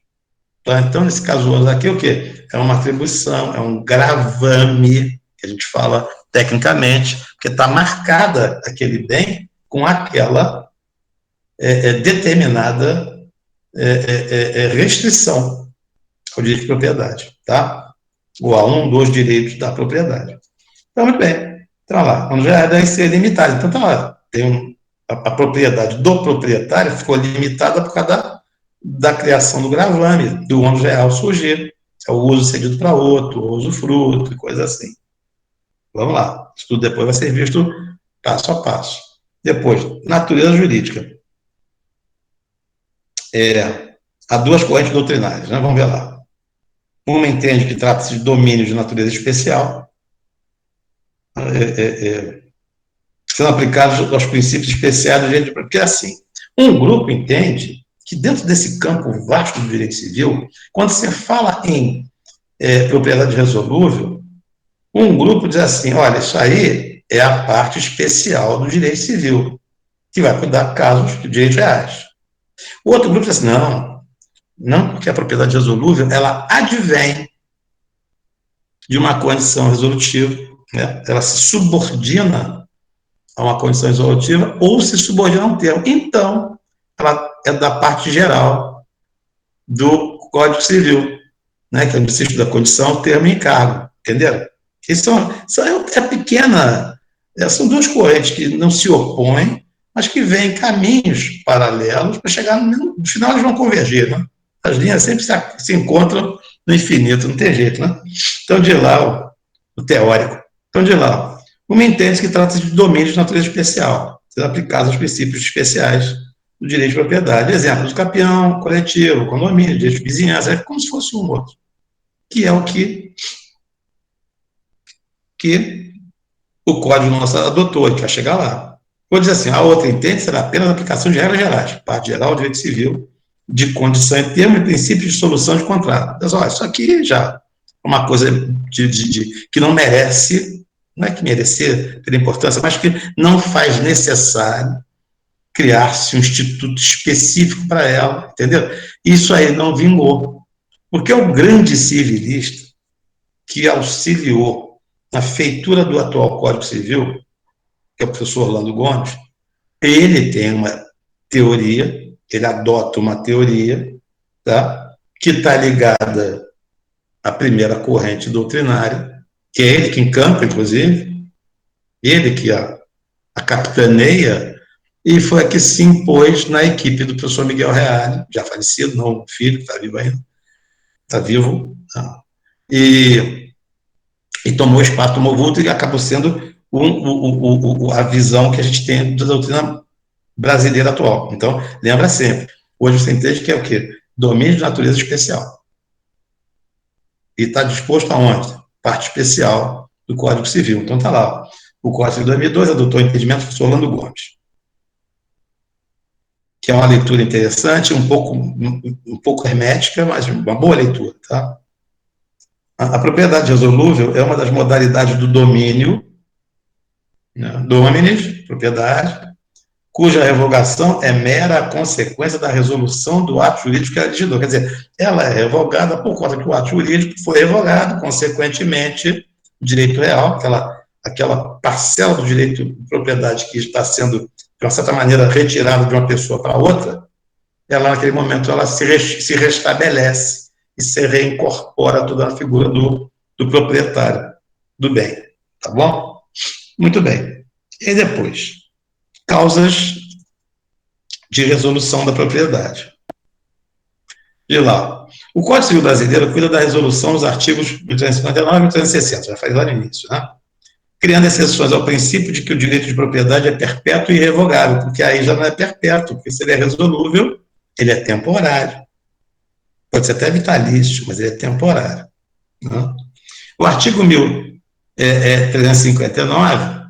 Tá? Então, nesse caso, o ônus aqui é o quê? É uma atribuição, é um gravame, que a gente fala tecnicamente, porque está marcada aquele bem com aquela determinada restrição ao direito de propriedade, tá? Ou a um dos direitos da propriedade. Então, muito bem. Então, lá, quando já deve ser limitado. Então, tá lá, a propriedade do proprietário ficou limitada por causa da criação do gravame, do ônus real surgir. É o uso cedido para outro, o usufruto, coisa assim. Vamos lá. Isso tudo depois vai ser visto passo a passo. Depois, natureza jurídica. Há duas correntes doutrinárias, né? Vamos ver lá. Uma entende que trata-se de domínio de natureza especial, sendo aplicados aos princípios especiais do direito, porque assim, um grupo entende que dentro desse campo vasto do direito civil, quando você fala em propriedade resolúvel, um grupo diz assim, olha, isso aí é a parte especial do direito civil, que vai cuidar de casos de direitos reais. O outro grupo diz assim, não, porque a propriedade resolúvel, ela advém de uma condição resolutiva, né? Ela se subordina a uma condição resolutiva ou se subordina a um termo. Então, ela é da parte geral do Código Civil, né, que é o inciso da condição, termo e encargo, entenderam? É pequena, são duas correntes que não se opõem, mas que vêm caminhos paralelos para chegar no final eles vão convergir, né? As linhas sempre se encontram no infinito, não tem jeito, né? Então, de lá, o teórico. Então, de lá, uma entende que trata-se de domínio de natureza especial, sendo aplicados aos princípios especiais do direito de propriedade. Exemplo do capião, coletivo, condomínio, direito de vizinhança, é como se fosse um outro, que é o que o Código nosso adotou, a gente vai chegar lá. Vou dizer assim, a outra entende será apenas a aplicação de regras gerais, parte geral do direito civil, de condição em termos e princípios de solução de contrato. Mas, olha, isso aqui já é uma coisa que não merece, não é que merecer ter importância, mas que não faz necessário criar-se um instituto específico para ela, entendeu? Isso aí não vingou. Porque o grande civilista que auxiliou na feitura do atual Código Civil, que é o professor Orlando Gomes, ele tem uma teoria, ele adota uma teoria, tá? Que está ligada à primeira corrente doutrinária, que é ele que encampa, inclusive, ele que a capitaneia, e foi a que se impôs na equipe do professor Miguel Reale, já falecido, não o filho, que está vivo ainda, está vivo, tá? E tomou espaço, tomou vulto e acabou sendo a visão que a gente tem da doutrina brasileira atual. Então, lembra sempre, hoje você entende que é o quê? Domínio de natureza especial. E está disposto aonde? Parte especial do Código Civil. Então, está lá. O Código Civil de 2002 adotou o entendimento do professor Orlando Gomes, que é uma leitura interessante, um pouco hermética, mas uma boa leitura. Tá? A propriedade resolúvel é uma das modalidades do domínio, né? Dominis, propriedade, cuja revogação é mera consequência da resolução do ato jurídico que ela legislou. Quer dizer, ela é revogada por conta que o ato jurídico foi revogado, consequentemente, o direito real, aquela parcela do direito de propriedade que está sendo, de uma certa maneira, retirada de uma pessoa para outra, ela, naquele momento, ela se restabelece e se reincorpora toda a figura do proprietário do bem. Tá bom? Muito bem. E depois? Causas de resolução da propriedade. De lá. O Código Civil Brasileiro cuida da resolução dos artigos 1359 e 1360, já falei lá no início, né? Criando exceções ao princípio de que o direito de propriedade é perpétuo e irrevogável, porque aí já não é perpétuo, porque se ele é resolúvel, ele é temporário. Pode ser até vitalício, mas ele é temporário. Né? O artigo 1359,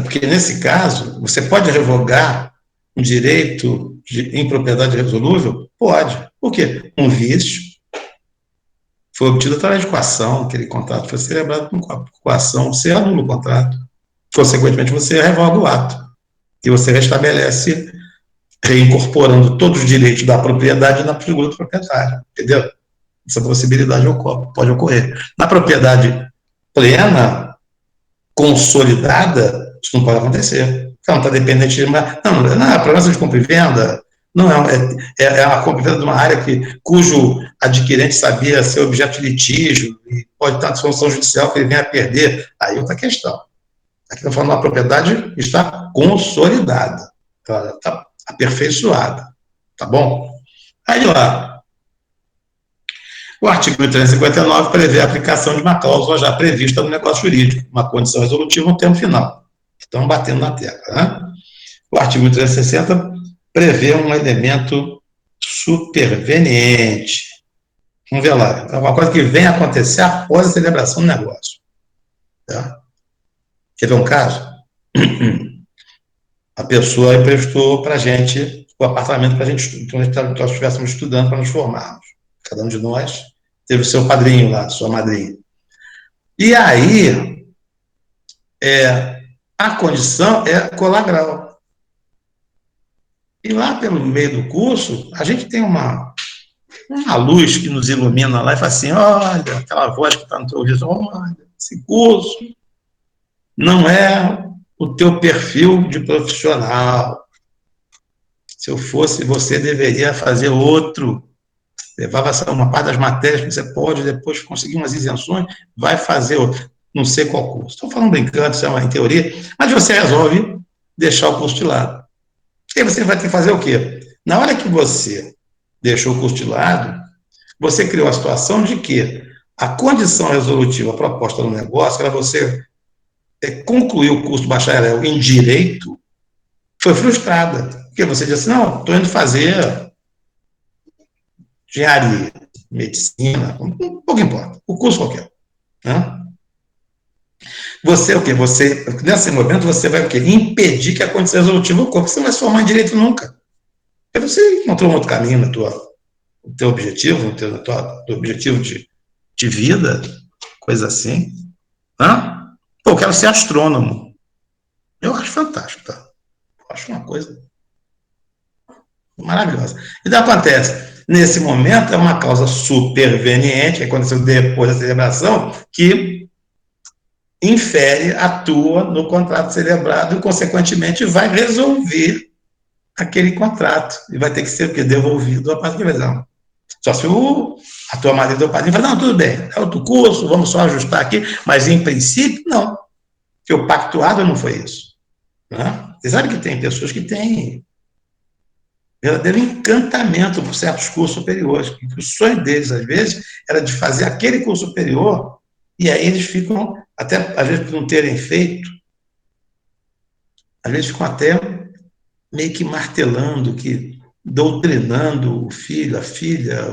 porque nesse caso, você pode revogar um direito em propriedade resolúvel? Pode. Por quê? Um vício foi obtido através de coação, aquele contrato foi celebrado com coação, você anula o contrato. Consequentemente, você revoga o ato. E você restabelece, reincorporando todos os direitos da propriedade na figura do proprietário. Entendeu? Essa possibilidade pode ocorrer. Na propriedade plena, consolidada, isso não pode acontecer. Não está dependente de uma. Não, a promessa de compra e venda não é a compra e venda de uma área cujo adquirente sabia ser objeto de litígio e pode estar em solução judicial que ele venha a perder. Aí outra questão. Aqui estamos falando de uma propriedade que está consolidada, está aperfeiçoada. Tá bom? Aí lá. O artigo 1359 prevê a aplicação de uma cláusula já prevista no negócio jurídico, uma condição resolutiva no termo final. Estão batendo na tecla. Né? O artigo 1360 prevê um elemento superveniente. Vamos ver lá. É uma coisa que vem a acontecer após a celebração do negócio. Tá? Quer ver um caso? A pessoa emprestou para a gente o apartamento para a gente, então nós estivéssemos estudando para nos formarmos. Cada um de nós teve o seu padrinho lá, sua madrinha. E aí, a condição é colar grau. E lá pelo meio do curso, a gente tem uma luz que nos ilumina lá e fala assim, olha, aquela voz que está no teu ouvido, olha, esse curso não é o teu perfil de profissional. Se eu fosse, você deveria fazer outro. Levava uma parte das matérias que você pode depois conseguir umas isenções, vai fazer outro. Não sei qual curso. Estou falando brincando, isso é uma teoria, mas você resolve deixar o curso de lado. E aí você vai ter que fazer o quê? Na hora que você deixou o curso de lado, você criou a situação de que a condição resolutiva proposta no negócio era você concluir o curso de bacharel em Direito, foi frustrada. Porque você disse, não, estou indo fazer engenharia, medicina, pouco importa, o curso qualquer. Né? Você, o quê? Nesse momento, você vai o quê? Impedir que a condição resolutiva ocorra, você não vai se formar em Direito nunca. Porque você encontrou um outro caminho no teu objetivo, no teu objetivo de vida, coisa assim. Né? Pô, eu quero ser astrônomo. Eu acho fantástico, tá? Eu acho uma coisa maravilhosa. E daí acontece, nesse momento, é uma causa superveniente, que aconteceu depois da celebração, que infere, atua no contrato celebrado e, consequentemente, vai resolver aquele contrato. E vai ter que ser o quê? Devolvido a parte de divisão. Só se a tua madrinha e teu padrinho fala, não, tudo bem, é outro curso, vamos só ajustar aqui, mas, em princípio, não. Porque o pactuado não foi isso. Né? Você sabe que tem pessoas que têm verdadeiro encantamento por certos cursos superiores, que o sonho deles, às vezes, era de fazer aquele curso superior, e aí eles ficam, até às vezes por não terem feito, às vezes ficam até meio que martelando, doutrinando o filho, a filha,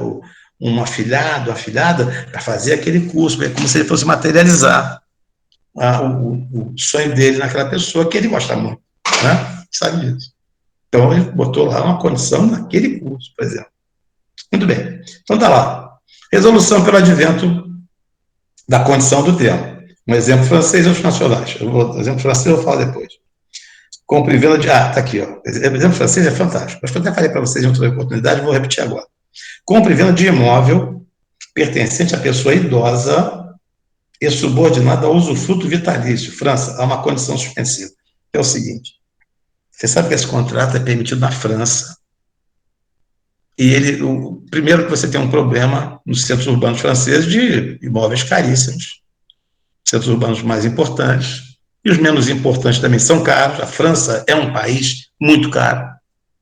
um afilhado, afilhada, para fazer aquele curso, é como se ele fosse materializar o sonho dele naquela pessoa que ele gosta muito, né? Sabe disso. Então, ele botou lá uma condição naquele curso, por exemplo. Muito bem. Então, está lá. Resolução pelo advento da condição do termo. Um exemplo francês e outros nacionais. O exemplo francês eu falo depois. Compra e venda de... Ah, tá aqui, ó. O exemplo francês é fantástico. Acho que eu até falei para vocês em outra oportunidade, vou repetir agora. Compra e venda de imóvel pertencente à pessoa idosa e subordinada ao usufruto vitalício. França, há uma condição suspensiva. É o seguinte, você sabe que esse contrato é permitido na França, e primeiro que você tem um problema nos centros urbanos franceses de imóveis caríssimos, centros urbanos mais importantes, e os menos importantes também são caros. A França é um país muito caro.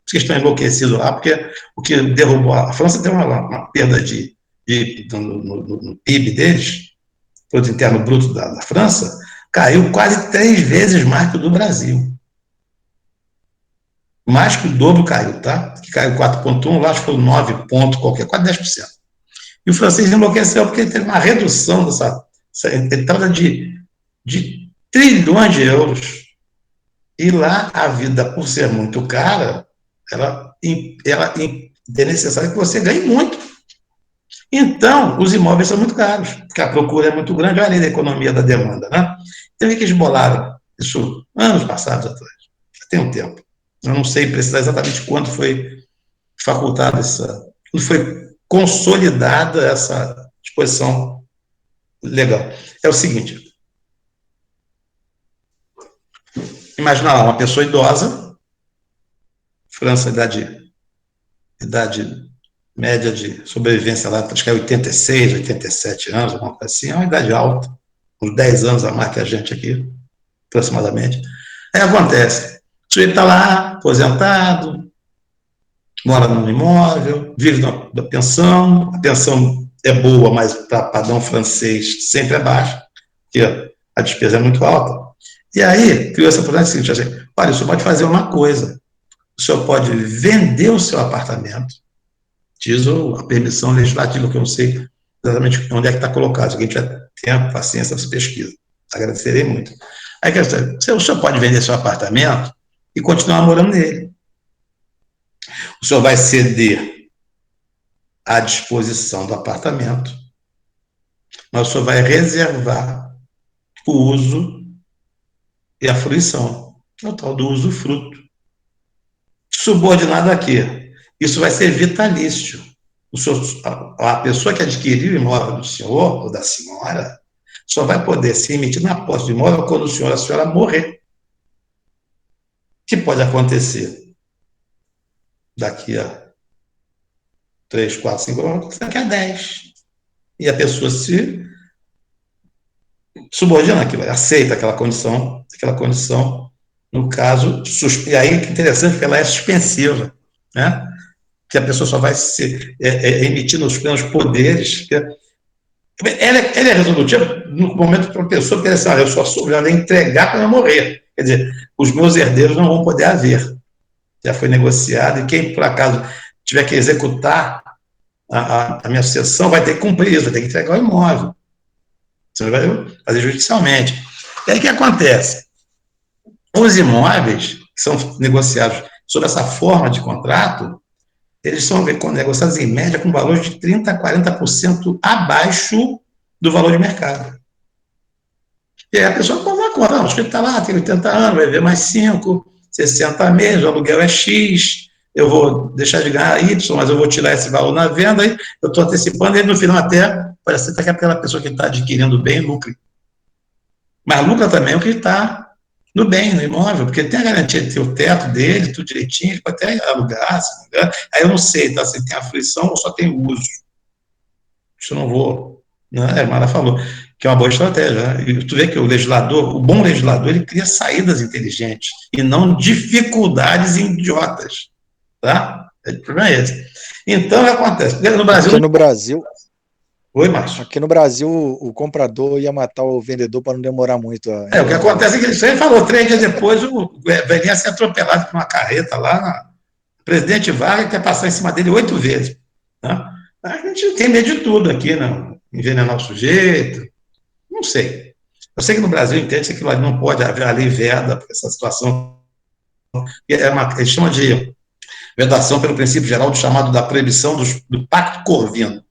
Vocês estão enlouquecidos lá, porque o que derrubou a França teve uma perda no PIB deles, produto interno bruto da França, caiu quase 3 vezes mais que o do Brasil. Mais que o dobro caiu, tá? Que caiu 4,1, lá acho que foi 9 pontos qualquer, quase 10%. E o francês enlouqueceu porque ele teve uma redução dessa entrada de trilhões de euros. E lá a vida, por ser muito cara, ela é necessário que você ganhe muito. Então, os imóveis são muito caros, porque a procura é muito grande, olha a lei da economia da demanda, né? Então, que eles bolaram isso anos passados atrás, já tem um tempo. Eu não sei precisar exatamente quando foi facultada quando foi consolidada essa disposição legal. É o seguinte, imagina lá, uma pessoa idosa, França, idade média de sobrevivência lá, acho que é 86, 87 anos, alguma coisa assim, é uma idade alta, uns 10 anos a mais que a gente aqui, aproximadamente. Aí acontece, o sujeito está lá, aposentado, mora num imóvel, vive da pensão, a pensão é boa, mas para padrão francês sempre é baixa, porque a despesa é muito alta. E aí, criou essa oportunidade seguinte, assim, olha, o senhor pode fazer uma coisa, o senhor pode vender o seu apartamento, diz a permissão legislativa, que eu não sei exatamente onde é que está colocado, se alguém tiver tempo, paciência, você pesquisa, agradecerei muito. Aí, o senhor pode vender seu apartamento e continuar morando nele. O senhor vai ceder à disposição do apartamento, mas o senhor vai reservar o uso e a fruição, é o tal do usufruto. Subordinado a quê? Isso vai ser vitalício. A pessoa que adquiriu o imóvel do senhor ou da senhora só vai poder se emitir na posse do imóvel quando a senhora morrer. O que pode acontecer daqui a 3, 4, 5 anos, daqui a 10. E a pessoa se subordina aquilo, aceita aquela condição, no caso, e aí que interessante que ela é suspensiva, né? Que a pessoa só vai se emitir nos plenos poderes. Ela é resolutiva no momento que a pessoa pensa, eu só sou, já vou entregar para eu morrer. Quer dizer, os meus herdeiros não vão poder haver. Já foi negociado, e quem, por acaso, tiver que executar a minha sucessão vai ter que cumprir isso, vai ter que entregar o imóvel. Você vai fazer judicialmente. E aí o que acontece? Os imóveis que são negociados sob essa forma de contrato, eles são negociados em média com valores de 30% a 40% abaixo do valor de mercado. E aí a pessoa pode dar conta, o sujeito está lá, tem 80 anos, vai ver mais 5, 60 meses, o aluguel é X, eu vou deixar de ganhar Y, mas eu vou tirar esse valor na venda, aí eu estou antecipando, e no final até parece que aquela pessoa que está adquirindo bem lucre. Mas lucra também o que está no bem, no imóvel, porque tem a garantia de ter o teto dele, tudo direitinho, ele pode até alugar, se não engano. Aí eu não sei, tá, se tem a fruição ou só tem o uso. Isso eu não vou, né? A Mara falou, que é uma boa estratégia, né? E tu vê que o bom legislador, ele cria saídas inteligentes e não dificuldades idiotas, tá? O problema é esse. Então, o que acontece? Porque no Brasil... Aqui no Brasil... Oi, Márcio. Aqui no Brasil, o comprador ia matar o vendedor para não demorar muito. O que acontece é que ele falou, 3 dias depois, o velhinho ia ser atropelado por uma carreta lá, o presidente Vargas quer passar em cima dele 8 vezes. Né? A gente tem medo de tudo aqui, né? Envenenar o sujeito, não sei. Eu sei que no Brasil entende que aquilo ali não pode haver a lei veda por essa situação. Eles chamam de vedação pelo princípio geral do chamado da proibição do pacto corvino.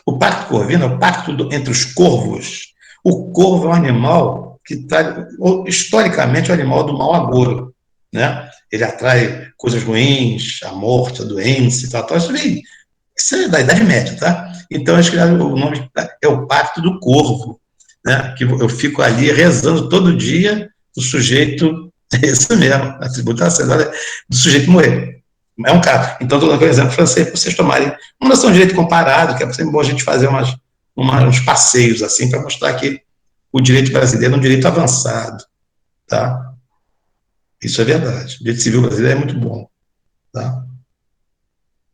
O pacto corvino é o pacto entre os corvos. O corvo é um animal que está, historicamente, é um animal do mau agouro. né? Ele atrai coisas ruins, a morte, a doença e tal, tal. Isso é da Idade Média, tá? Então, eles criaram o nome, é o Pacto do Corvo, né? Que eu fico ali rezando todo dia, o sujeito, é isso mesmo, a tributação do sujeito morrer. É um caso. Então, estou dando um exemplo francês para vocês tomarem uma noção de direito comparado, que é sempre bom a gente fazer uns passeios assim, para mostrar que o direito brasileiro é um direito avançado, tá? Isso é verdade. O direito civil brasileiro é muito bom, tá?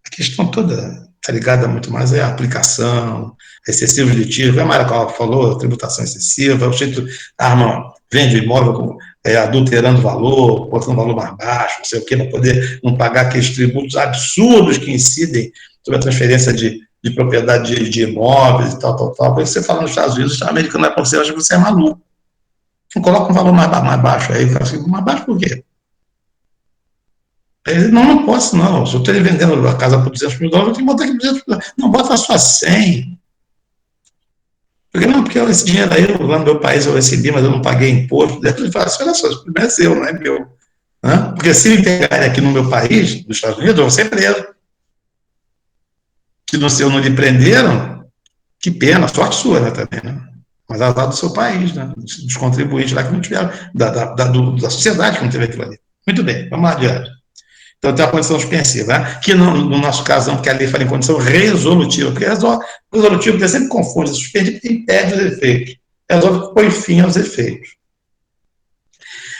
A questão toda está ligada muito mais à aplicação, excessivo litígio, como a Mara falou, tributação excessiva, o jeito a arma vende o imóvel adulterando o valor, botando valor mais baixo, não sei o quê, para poder não pagar aqueles tributos absurdos que incidem sobre a transferência de propriedade de imóveis e tal, tal, tal. Quando você fala nos Estados Unidos, o Estado americano é para você, acha que você é maluco. Não coloca um valor mais baixo aí, fala assim, mais baixo por quê? Ele, não posso, não. Se eu estou vendendo a casa por $200 mil, eu tenho que botar aqui $200 mil. Não, bota só 100. Porque não, porque esse dinheiro aí, lá no meu país eu recebi, mas eu não paguei imposto. Ele fala assim, olha só, esse problema é seu, não é meu. Porque se me pegarem aqui no meu país, nos Estados Unidos, eu vou ser preso. Se no seu não lhe prenderam, que pena, sorte sua, né, também, né? Mas azar do seu país, né? Dos contribuintes lá que não tiveram, da sociedade que não teve aquilo ali. Muito bem, vamos lá adiante. Então, tem a condição suspensiva, né? Que no nosso caso, não, porque a lei fala em condição resolutiva, porque resolutiva você sempre confunde, suspende e impede os efeitos. Resolve que põe fim aos efeitos.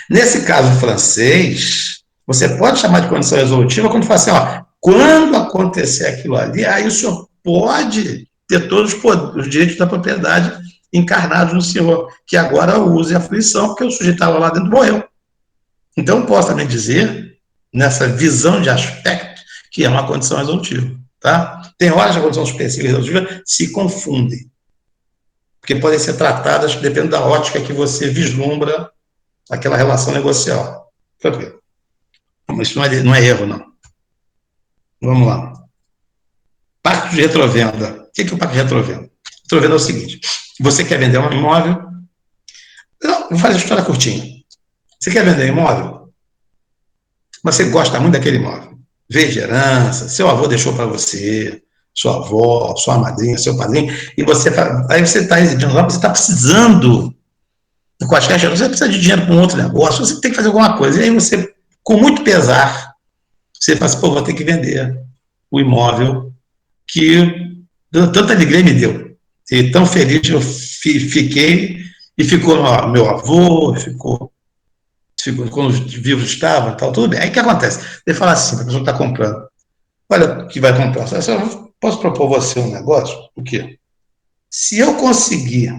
Nesse caso francês, você pode chamar de condição resolutiva quando fala assim, ó, quando acontecer aquilo ali, aí o senhor pode ter todos os direitos da propriedade encarnados no senhor, que agora use a fruição, porque o sujeito estava lá dentro e morreu. Então, posso também dizer, nessa visão de aspecto, que é uma condição resolutiva. Tá? Tem horas que a condição suspensiva e resolutiva se confundem, porque podem ser tratadas dependendo da ótica que você vislumbra aquela relação negocial. Tranquilo. Mas isso não é erro, não. Vamos lá. Pacto de retrovenda. O que é o pacto de retrovenda? Retrovenda é o seguinte: você quer vender um imóvel. Não, vou fazer a história curtinha. Você quer vender um imóvel? Você gosta muito daquele imóvel. Veio de herança, seu avô deixou para você, sua avó, sua madrinha, seu padrinho, e aí você está residindo lá, você está precisando, com as caixas, você precisa de dinheiro para um outro negócio, você tem que fazer alguma coisa. E aí você, com muito pesar, você fala assim, pô, vou ter que vender o imóvel que tanta alegria me deu. E tão feliz eu fiquei, e ficou meu avô, ficou quando os vivos estavam, tal, tudo bem. Aí o que acontece? Ele fala assim, a pessoa está comprando, olha o que vai comprar. Eu posso propor você um negócio? O quê? Se eu conseguir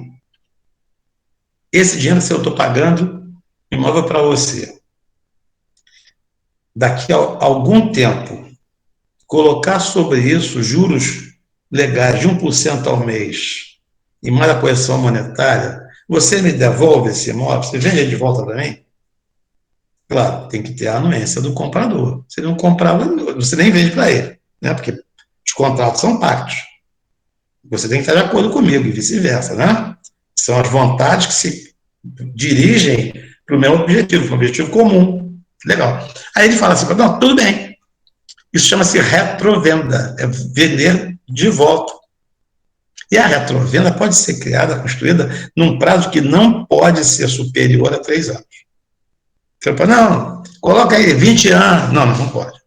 esse dinheiro, se eu estou pagando imóvel para você, daqui a algum tempo, colocar sobre isso juros legais de 1% ao mês e mais a correção monetária, você me devolve esse imóvel? Você vende ele de volta para mim? Claro, tem que ter a anuência do comprador. Se ele não comprar, você nem vende para ele, né? Porque os contratos são pactos. Você tem que estar de acordo comigo e vice-versa, né? São as vontades que se dirigem para o mesmo objetivo, para um objetivo comum. Legal. Aí ele fala assim, não, tudo bem. Isso chama-se retrovenda, é vender de volta. E a retrovenda pode ser criada, construída, num prazo que não pode ser superior a 3 anos. Você fala, não, coloca aí 20 anos. Não, não pode.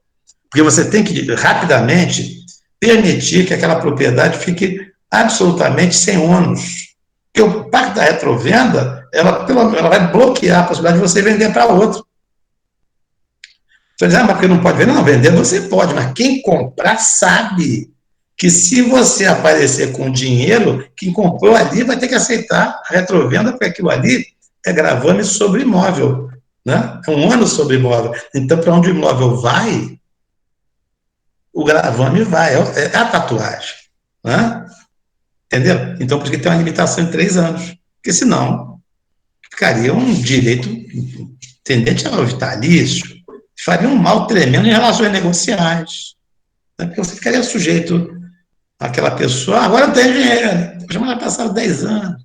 Porque você tem que, rapidamente, permitir que aquela propriedade fique absolutamente sem ônus. Porque o pacto da retrovenda, ela vai bloquear a possibilidade de você vender para outro. Você diz, mas porque não pode vender? Não, vender você pode, mas quem comprar sabe que se você aparecer com dinheiro, quem comprou ali vai ter que aceitar a retrovenda, porque aquilo ali é gravame sobre imóvel, né? É um ônus sobre imóvel. Então, para onde o imóvel vai, o gravame vai, é a tatuagem, né? Entendeu? Então, por isso que tem uma limitação de 3 anos, porque senão ficaria um direito tendente ao vitalício, faria um mal tremendo em relações negociais, né? Porque você ficaria sujeito àquela pessoa, agora não tem dinheiro, mas já passaram 10 anos,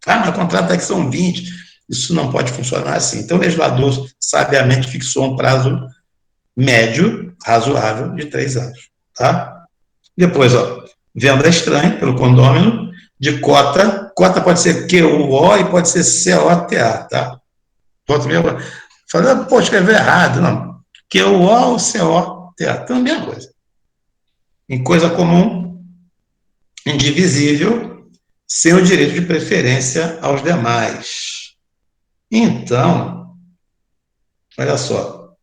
mas o contrato daqui são 20. Isso não pode funcionar assim. Então, o legislador sabiamente fixou um prazo médio, razoável, de 3 anos. Tá? Depois, ó, venda estranha pelo condômino, de cota. Cota pode ser QUO e pode ser COTA. Tá? Cota mesmo. Falando, pô, escreveu errado. Não. QUO ou COTA. Então, a mesma coisa. Em coisa comum, indivisível, sem o direito de preferência aos demais. Então, olha só,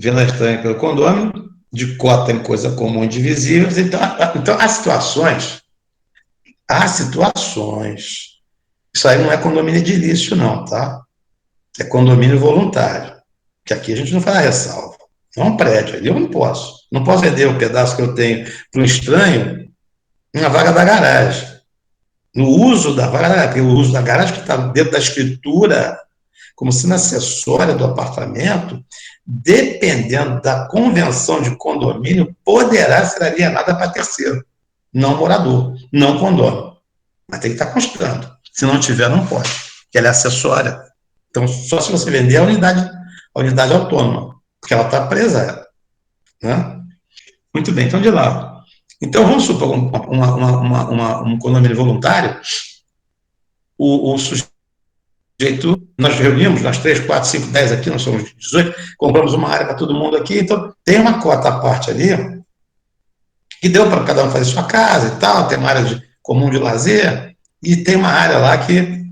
venda estranha pelo condômino, de cota em coisa comum indivisível. Então há situações, isso aí não é condomínio edilício, não, tá? É condomínio voluntário, que aqui a gente não faz ressalva. É um prédio, ali eu não posso. Não posso vender o pedaço que eu tenho para um estranho na vaga da garagem. No uso da vaga, porque o uso da garagem que está dentro da escritura, como sendo acessória do apartamento, dependendo da convenção de condomínio, poderá ser alienada para terceiro, não morador, não condômino. Mas tem que estar constando. Se não tiver, não pode, porque ela é acessória. Então, só se você vender a unidade autônoma, porque ela está presa. Né? Muito bem, então de lá. Então, vamos supor um condomínio voluntário, o sujeito, nós reunimos, nós 3, 4, 5, 10 aqui, nós somos 18, compramos uma área para todo mundo aqui, então tem uma cota à parte ali, que deu para cada um fazer sua casa e tal, tem uma área comum de lazer, e tem uma área lá que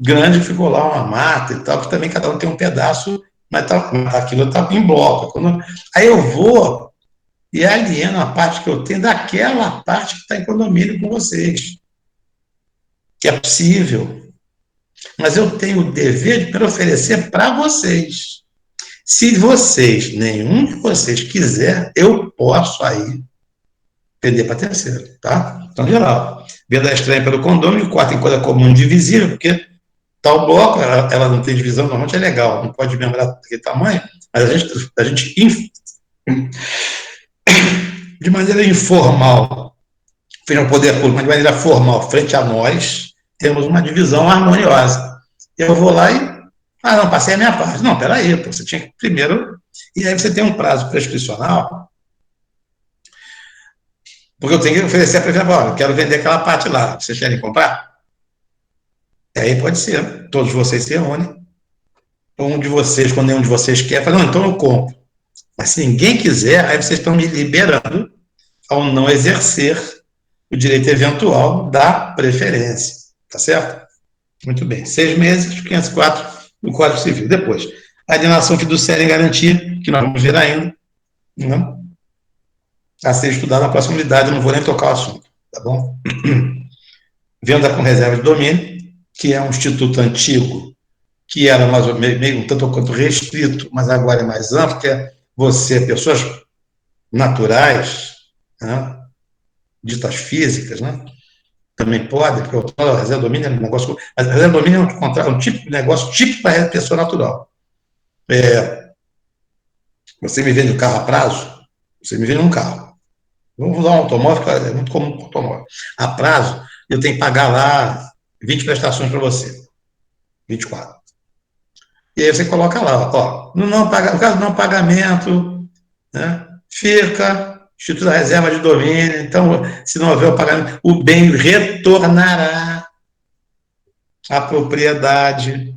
grande, que ficou lá uma mata e tal, que também cada um tem um pedaço, mas aquilo está em bloco. Aí eu vou e alieno a parte que eu tenho daquela parte que está em condomínio com vocês, que é possível. Mas eu tenho o dever de oferecer para vocês. Se vocês, nenhum de vocês quiser, eu posso aí vender para terceiro, tá? Então, geral, venda estranha pelo condômino, quarta em coisa comum divisível, porque tal bloco, ela não tem divisão, normalmente é legal, não pode lembrar daquele tamanho, mas a gente de maneira informal, frente ao poder público, mas de maneira formal, frente a nós, temos uma divisão harmoniosa. Eu vou lá e, não, passei a minha parte. Não, peraí, você tinha que primeiro, e aí você tem um prazo prescricional, porque eu tenho que oferecer a prefeitura, olha, eu quero vender aquela parte lá, vocês querem comprar? E aí pode ser, todos vocês se reúnem, um de vocês, quando nenhum de vocês quer, fala, não, então eu compro. Mas se ninguém quiser, aí vocês estão me liberando ao não exercer o direito eventual da preferência. Tá certo? Muito bem. 6 meses, 504 do Código Civil. Depois, a alienação fiduciária em garantia, que nós vamos ver ainda, né? A ser estudada na próxima unidade, não vou nem tocar o assunto, tá bom? Venda com reserva de domínio, que é um instituto antigo, que era mais ou meio um tanto quanto restrito, mas agora é mais amplo, que é você, pessoas naturais, né, ditas físicas, né, também podem, porque a reserva de domínio é um negócio. A reserva de domínio é um tipo de negócio típico para a pessoa natural. Você me vende um carro a prazo, você me vende um carro. Vamos usar um automóvel, que é muito comum com automóvel. A prazo, eu tenho que pagar lá 20 prestações para você. 24. E aí você coloca lá, ó, no caso do não pagamento, né, fica Instituto da Reserva de Domínio, então, se não houver o pagamento, o bem retornará à propriedade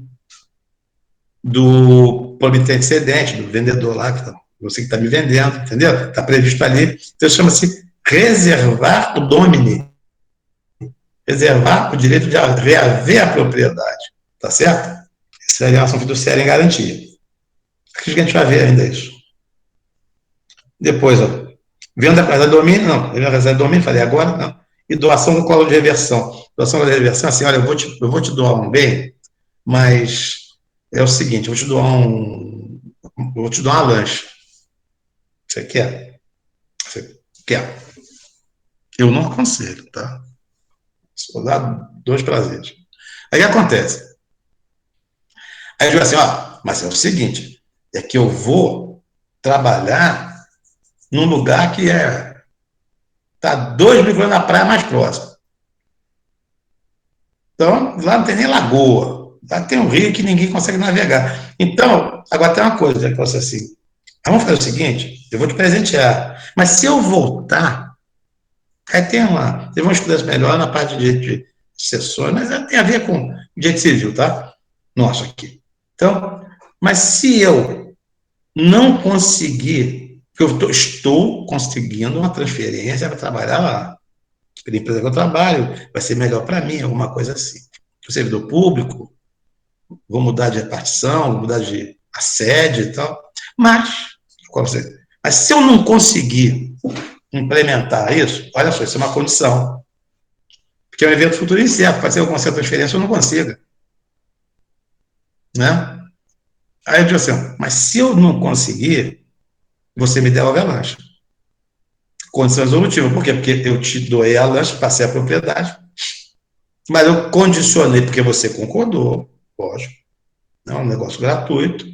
do promitente cedente, do vendedor lá, você que está me vendendo, entendeu? Está previsto ali. Então, chama-se reservar o domínio. Reservar o direito de reaver a propriedade, tá certo? Essa é a alienação fiduciária em garantia. Acho que a gente vai ver ainda isso. Depois, ó, venda para domínio, não, venda para domínio, falei agora, não. E doação do colo de reversão. Doação do colo de reversão, assim, olha, eu vou te doar um bem, mas é o seguinte, eu vou te doar uma lancha. Você quer? Você quer? Eu não aconselho, tá? Vou dar 2 prazeres. Aí o que acontece? Aí eu digo assim, ó, mas é o seguinte, é que eu vou trabalhar num lugar que tá 2 mil quilômetros da praia mais próxima. Então, lá não tem nem lagoa. Lá tem um rio que ninguém consegue navegar. Então, agora tem uma coisa, que eu posso assim, vamos fazer o seguinte, eu vou te presentear, mas se eu voltar, aí tem lá, teve uma estudante melhor na parte de sessões, mas tem a ver com direito civil, tá? Nosso aqui. Então, mas se eu não conseguir, porque estou conseguindo uma transferência para trabalhar lá, pela empresa que eu trabalho, vai ser melhor para mim, alguma coisa assim. O servidor público, vou mudar de repartição, vou mudar de sede e tal, mas se eu não conseguir implementar isso, olha só, isso é uma condição, porque é um evento futuro incerto, pode ser que eu consiga transferência ou não consiga, né? Aí eu digo assim, mas se eu não conseguir, você me devolve a lancha. Condição resolutiva, por quê? Porque eu te doei a lancha, passei a propriedade, mas eu condicionei porque você concordou, lógico, é um negócio gratuito,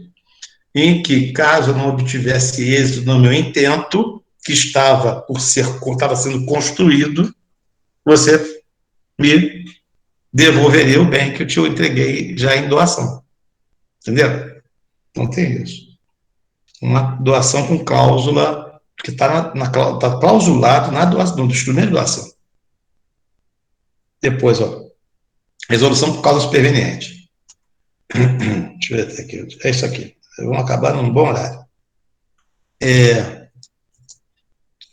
em que, caso eu não obtivesse êxito no meu intento, que estava sendo construído, você me devolveria o bem que eu te entreguei já em doação. Entendeu? Não tem isso. Uma doação com cláusula, que está tá clausulado na doação, no instrumento de doação. Depois, ó, resolução por causa superveniente. Deixa eu ver aqui. É isso aqui. Vamos acabar num bom horário.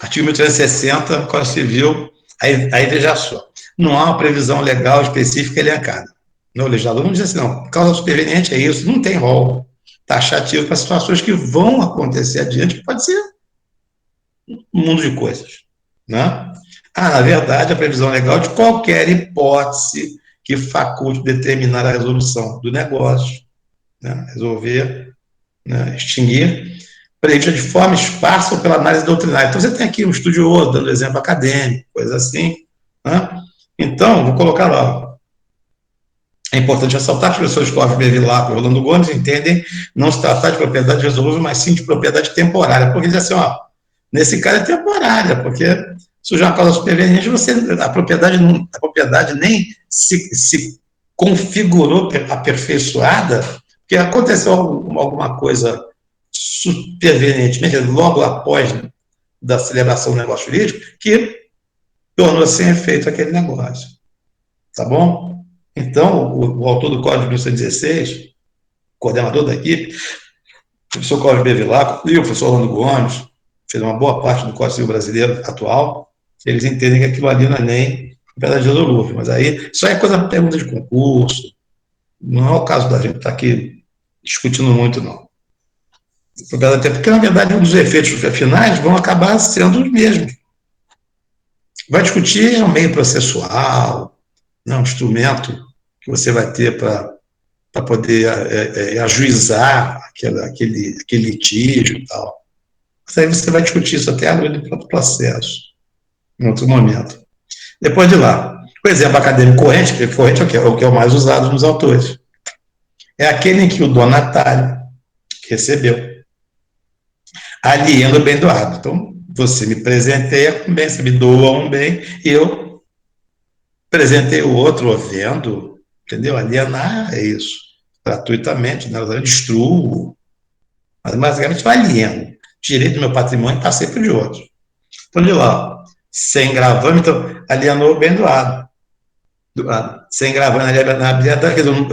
Artigo 1360, Código Civil, aí veja só, não há uma previsão legal específica elencada. No legislador não diz assim, não, causa superveniente é isso, não tem rol taxativo para situações que vão acontecer adiante, que pode ser um mundo de coisas. Né? Na verdade, a previsão legal de qualquer hipótese que faculte determinar a resolução do negócio, né? Resolver, né? Extinguir, prevista de forma esparsa ou pela análise doutrinária. Então, você tem aqui um estudioso dando exemplo acadêmico, coisa assim. Né? Então, vou colocar lá. É importante ressaltar que os professores Clóvis Bevilacqua e Rolando Gomes entendem não se tratar de propriedade resolúvel, mas sim de propriedade temporária. Porque diz assim, ó, nesse caso é temporária, porque surgiu uma causa superveniente, a propriedade nem se configurou aperfeiçoada, porque aconteceu alguma coisa supervenientemente, logo após da celebração do negócio jurídico, que tornou sem efeito aquele negócio. Tá bom? Então, o autor do Código de 1916, coordenador da equipe, o professor Cláudio Bevilacqua e o professor Orlando Gomes, fez uma boa parte do Código Civil brasileiro atual, eles entendem que aquilo ali não é nem propriedade resolúvel, mas aí só é coisa pergunta de concurso, não é o caso da gente estar aqui discutindo muito, não. Porque, na verdade, um dos efeitos finais vão acabar sendo os mesmos. Vai discutir o meio processual, né, um instrumento que você vai ter para poder ajuizar aquele litígio e tal. Mas aí você vai discutir isso até a lei do próprio processo, em outro momento. Depois de lá, o exemplo acadêmico corrente, porque corrente é o que é o mais usado nos autores, é aquele em que o donatário recebeu, aliena o bem doado. Então, você me presenteia com bem, você me doa um bem, e eu presentei o outro havendo, entendeu? Alienar é isso, gratuitamente, né? Eu destruo, mas basicamente eu alieno. Tirei do meu patrimônio e passei para o de outro. Então, de lá, sem gravame, então, alienou o bem doado. Sem gravame,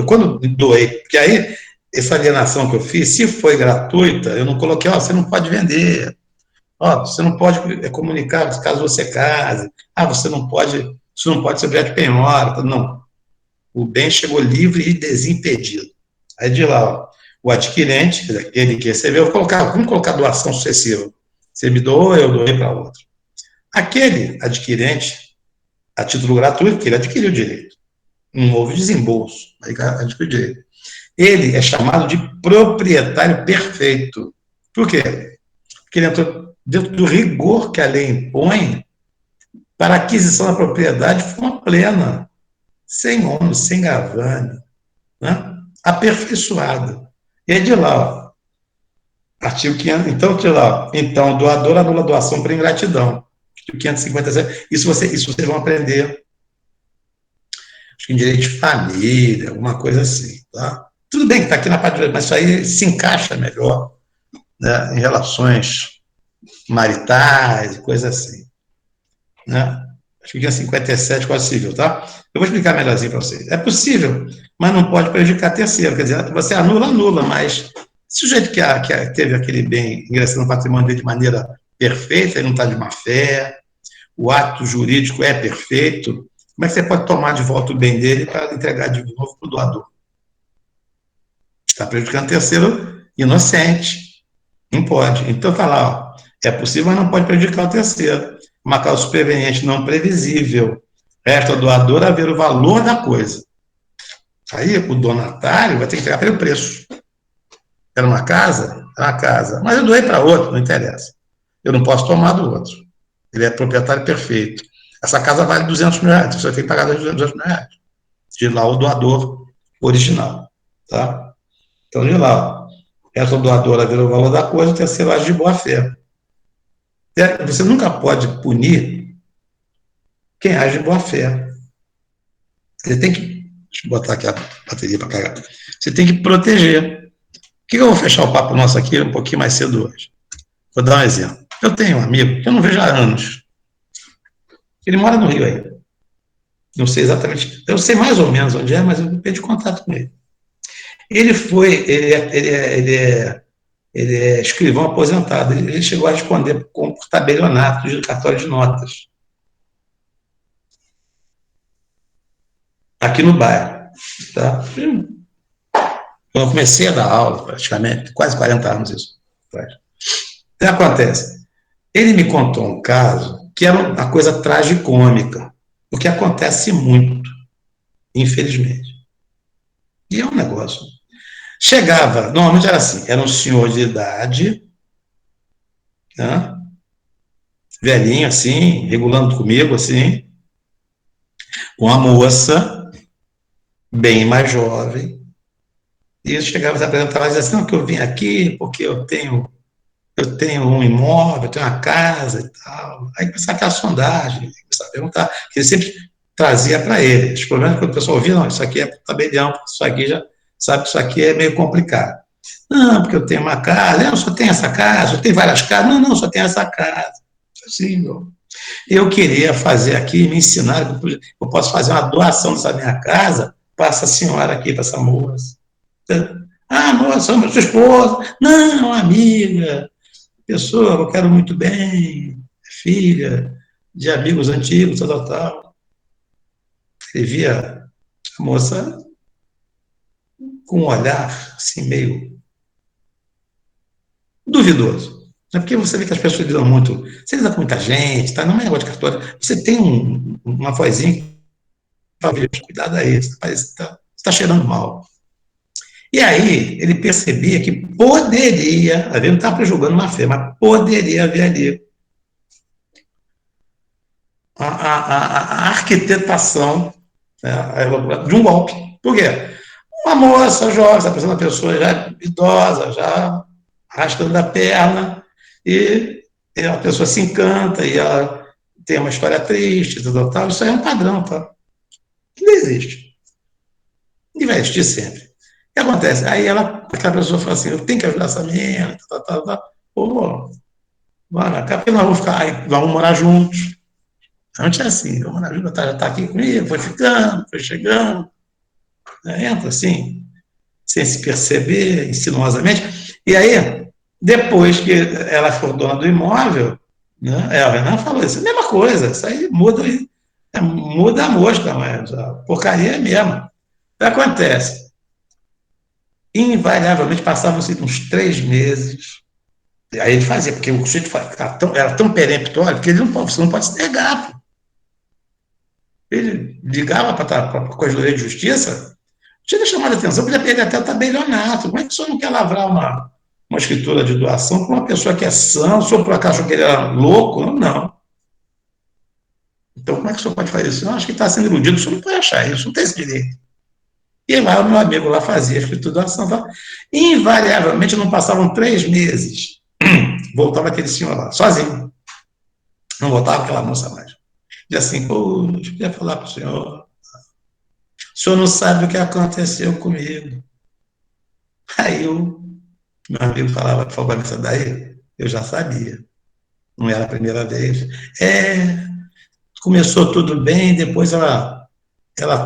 quando doei, porque aí, essa alienação que eu fiz, se foi gratuita, eu não coloquei, você não pode vender, você não pode comunicar caso você case, você não pode ser objeto de penhora, não. O bem chegou livre e desimpedido. Aí de lá, o adquirente, aquele que recebeu, vamos colocar doação sucessiva. Você me doou, eu doei para outro. Aquele adquirente, a título gratuito, que ele adquiriu o direito. Não houve desembolso, aí adquiriu o direito. Ele é chamado de proprietário perfeito. Por quê? Porque ele entrou dentro do rigor que a lei impõe para a aquisição da propriedade de forma plena, sem ônus, sem gravame, né? Aperfeiçoado. E aí de lá, ó, artigo 500, então, de lá, então, o doador anula a doação por ingratidão. Artigo 557, isso vocês vão aprender acho que em direito de família, alguma coisa assim, tá? Tudo bem que está aqui na parte, mas isso aí se encaixa melhor, né, em relações maritais, coisas assim, né? Acho que é 57, Código Civil, tá? Eu vou explicar melhorzinho para vocês. É possível, mas não pode prejudicar terceiro. Quer dizer, você anula, mas se o sujeito que teve aquele bem ingressando no patrimônio dele de maneira perfeita, ele não está de má fé, o ato jurídico é perfeito, como é que você pode tomar de volta o bem dele para entregar de novo para o doador? Está prejudicando terceiro inocente. Não pode. Então está lá, ó, é possível, mas não pode prejudicar o terceiro. Uma causa superveniente não previsível. Resta ao doador a ver o valor da coisa. Aí o donatário vai ter que pegar pelo preço. Era uma casa? É uma casa. Mas eu doei para outro, não interessa. Eu não posso tomar do outro. Ele é proprietário perfeito. Essa casa vale R$ 200 mil, você tem que pagar R$ 200 mil. De lá o doador original. Tá? Então, de lá, essa doadora vira o valor da coisa, o terceiro age de boa fé. Você nunca pode punir quem age de boa fé. Você tem que. Deixa eu botar aqui a bateria para carregar. Você tem que proteger. Por que eu vou fechar o papo nosso aqui um pouquinho mais cedo hoje? Vou dar um exemplo. Eu tenho um amigo que eu não vejo há anos. Ele mora no Rio aí. Não sei exatamente. Eu sei mais ou menos onde é, mas eu perdi contato com ele. Ele foi. Ele é escrivão aposentado. Ele chegou a responder com tabelionato de cartório de notas. Aqui no bairro. Tá? Quando eu comecei a dar aula, praticamente, quase 40 anos isso. O que acontece? Ele me contou um caso que era uma coisa tragicômica, o que acontece muito, infelizmente. E é um negócio. Chegava, normalmente era assim, era um senhor de idade, né, velhinho assim, regulando comigo assim, uma moça bem mais jovem, e ele chegava a se apresentar e dizia assim, não, que eu vim aqui porque eu tenho um imóvel, eu tenho uma casa e tal. Aí começava aquela sondagem, começava a perguntar, que ele sempre trazia para ele. Os problemas que o pessoal ouvia, não, isso aqui é tabelião, isso aqui já sabe que isso aqui é meio complicado. Não, porque eu tenho uma casa, eu só tenho essa casa, eu tenho várias casas, não, só tenho essa casa. Assim, eu queria fazer aqui, me ensinar, eu posso fazer uma doação dessa minha casa para essa senhora aqui, para essa moça. Ah, moça, sua esposa. Não, amiga, pessoa que eu quero muito bem, filha de amigos antigos, tal. Ele via a moça com um olhar assim meio duvidoso. É porque você vê que as pessoas lidam muito, você lida com muita gente, tá? Não é negócio de cartório, você tem uma vozinha que fala, cuidado aí, você está cheirando mal. E aí ele percebia que poderia, ele não estava prejulgando má fé, mas poderia haver ali a arquitetação, né, de um golpe. Por quê? Uma moça jovem, está pensando uma pessoa já idosa, já arrastando a perna, e a pessoa se encanta, e ela tem uma história triste, tal. Isso aí é um padrão, tá? Que não existe. E vai existir sempre. O que acontece? Aí aquela pessoa fala assim, eu tenho que ajudar essa menina, tal. Pô, mano, porque nós vamos ficar, aí, vamos morar juntos. Antes é assim, vamos morar juntos, já está aqui comigo, foi ficando, foi chegando, né? Entra assim, sem se perceber, insinuosamente. E aí, depois que ela for dona do imóvel, né, a Renan falou isso, a mesma coisa, isso aí muda a mosca, mas a porcaria é mesmo. O que acontece? Invariavelmente passavam-se uns 3 meses, aí ele fazia, porque o sujeito era tão peremptório que você não pode se negar. Ele ligava para a Corregedoria de Justiça, tinha chamado a atenção, podia perder até o tabelionato. Como é que o senhor não quer lavrar uma escritura de doação com uma pessoa que é sã? O senhor por acaso achou que ele era louco? Não. Então, como é que o senhor pode fazer isso? Eu acho que está sendo iludido, o senhor não pode achar isso, não tem esse direito. E lá o meu amigo lá fazia a escritura de doação. Tá? Invariavelmente não passavam 3 meses. Voltava aquele senhor lá, sozinho. Não voltava aquela moça mais. E assim, pô, eu queria falar para o senhor. senhor não sabe o que aconteceu comigo. Aí meu amigo falava, por favor, isso daí eu já sabia. Não era a primeira vez. É, começou tudo bem, depois ela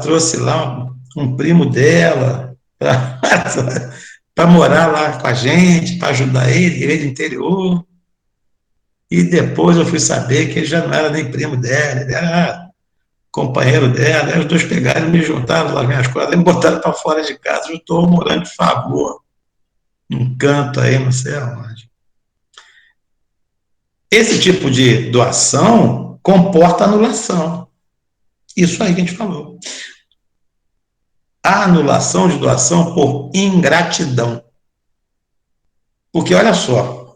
trouxe lá um primo dela para morar lá com a gente, para ajudar ele do interior. E depois eu fui saber que ele já não era nem primo dela, ele era companheiro dela. Aí os dois pegaram, me juntaram lá nas minhas coisas e me botaram para fora de casa. Eu estou morando de favor, num canto aí, não sei aonde. Esse tipo de doação comporta anulação. Isso aí que a gente falou. A anulação de doação por ingratidão. Porque olha só,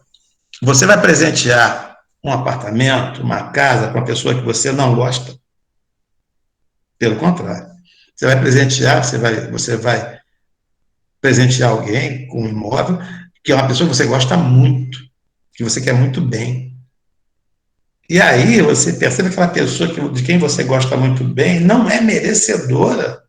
você vai presentear um apartamento, uma casa para uma pessoa que você não gosta. Pelo contrário. Você vai presentear alguém com um imóvel que é uma pessoa que você gosta muito, que você quer muito bem. E aí você percebe que aquela pessoa de quem você gosta muito bem não é merecedora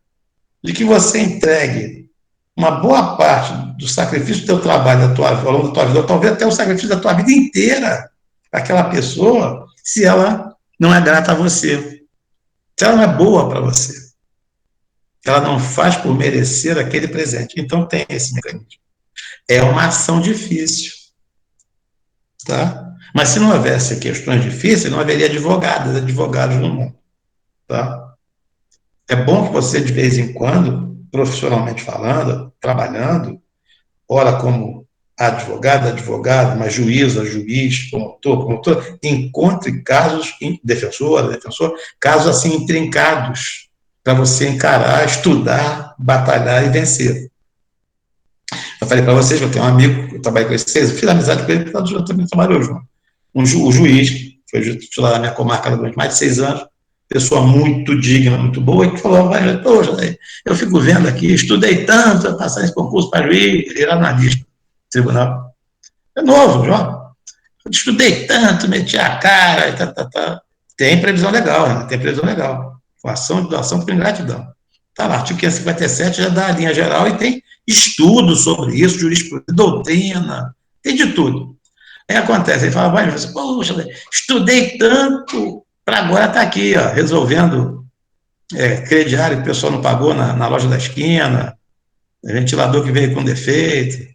de que você entregue uma boa parte do sacrifício do teu trabalho ao longo da tua vida, ou talvez até o sacrifício da tua vida inteira, àquela pessoa, se ela não é grata a você, se ela não é boa para você, ela não faz por merecer aquele presente. Então tem esse mecanismo. É uma ação difícil, tá? Mas se não houvesse questões difíceis, não haveria advogados no mundo, tá? É bom que você, de vez em quando, profissionalmente falando, trabalhando, ora como advogado, mas juiz, promotor, encontre casos, defensor, casos assim intrincados, para você encarar, estudar, batalhar e vencer. Eu falei para vocês que eu tenho um amigo, eu trabalhei com vocês, eu fiz amizade com ele, porque também trabalhou junto. O juiz, que foi titular da minha comarca durante mais de 6 anos, pessoa muito digna, muito boa, e que falou, poxa, eu fico vendo aqui, estudei tanto para passar esse concurso para juiz, ele era analista do tribunal. É novo, João. Eu estudei tanto, meti a cara, tá. Tem previsão legal, né? Tem previsão legal. Ação de doação por ingratidão. Tá lá, artigo 557 já dá a linha geral e tem estudo sobre isso, jurisprudência, doutrina, tem de tudo. Aí acontece, ele fala, vai, poxa, estudei tanto para agora estar aqui, ó, resolvendo crediário que o pessoal não pagou na loja da esquina, ventilador que veio com defeito.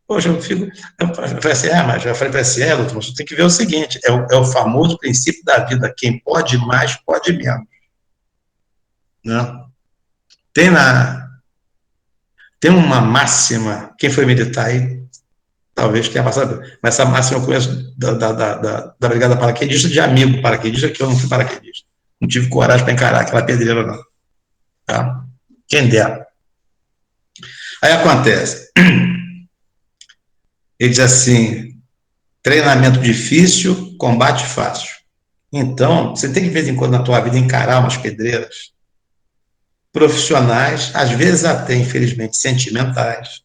Poxa, eu falei assim, mas eu falei para assim, doutor, você tem que ver o seguinte, é o famoso princípio da vida, quem pode mais, pode menos. Né? Tem, tem uma máxima, quem foi militar aí, talvez tenha passado, mas essa máxima eu conheço da Brigada Paraquedista, de amigo paraquedista, que eu não fui paraquedista. Não tive coragem para encarar aquela pedreira, não. Tá? Quem dera. Aí acontece, ele diz assim, treinamento difícil, combate fácil. Então, você tem que, de vez em quando, na tua vida, encarar umas pedreiras profissionais, às vezes até, infelizmente, sentimentais,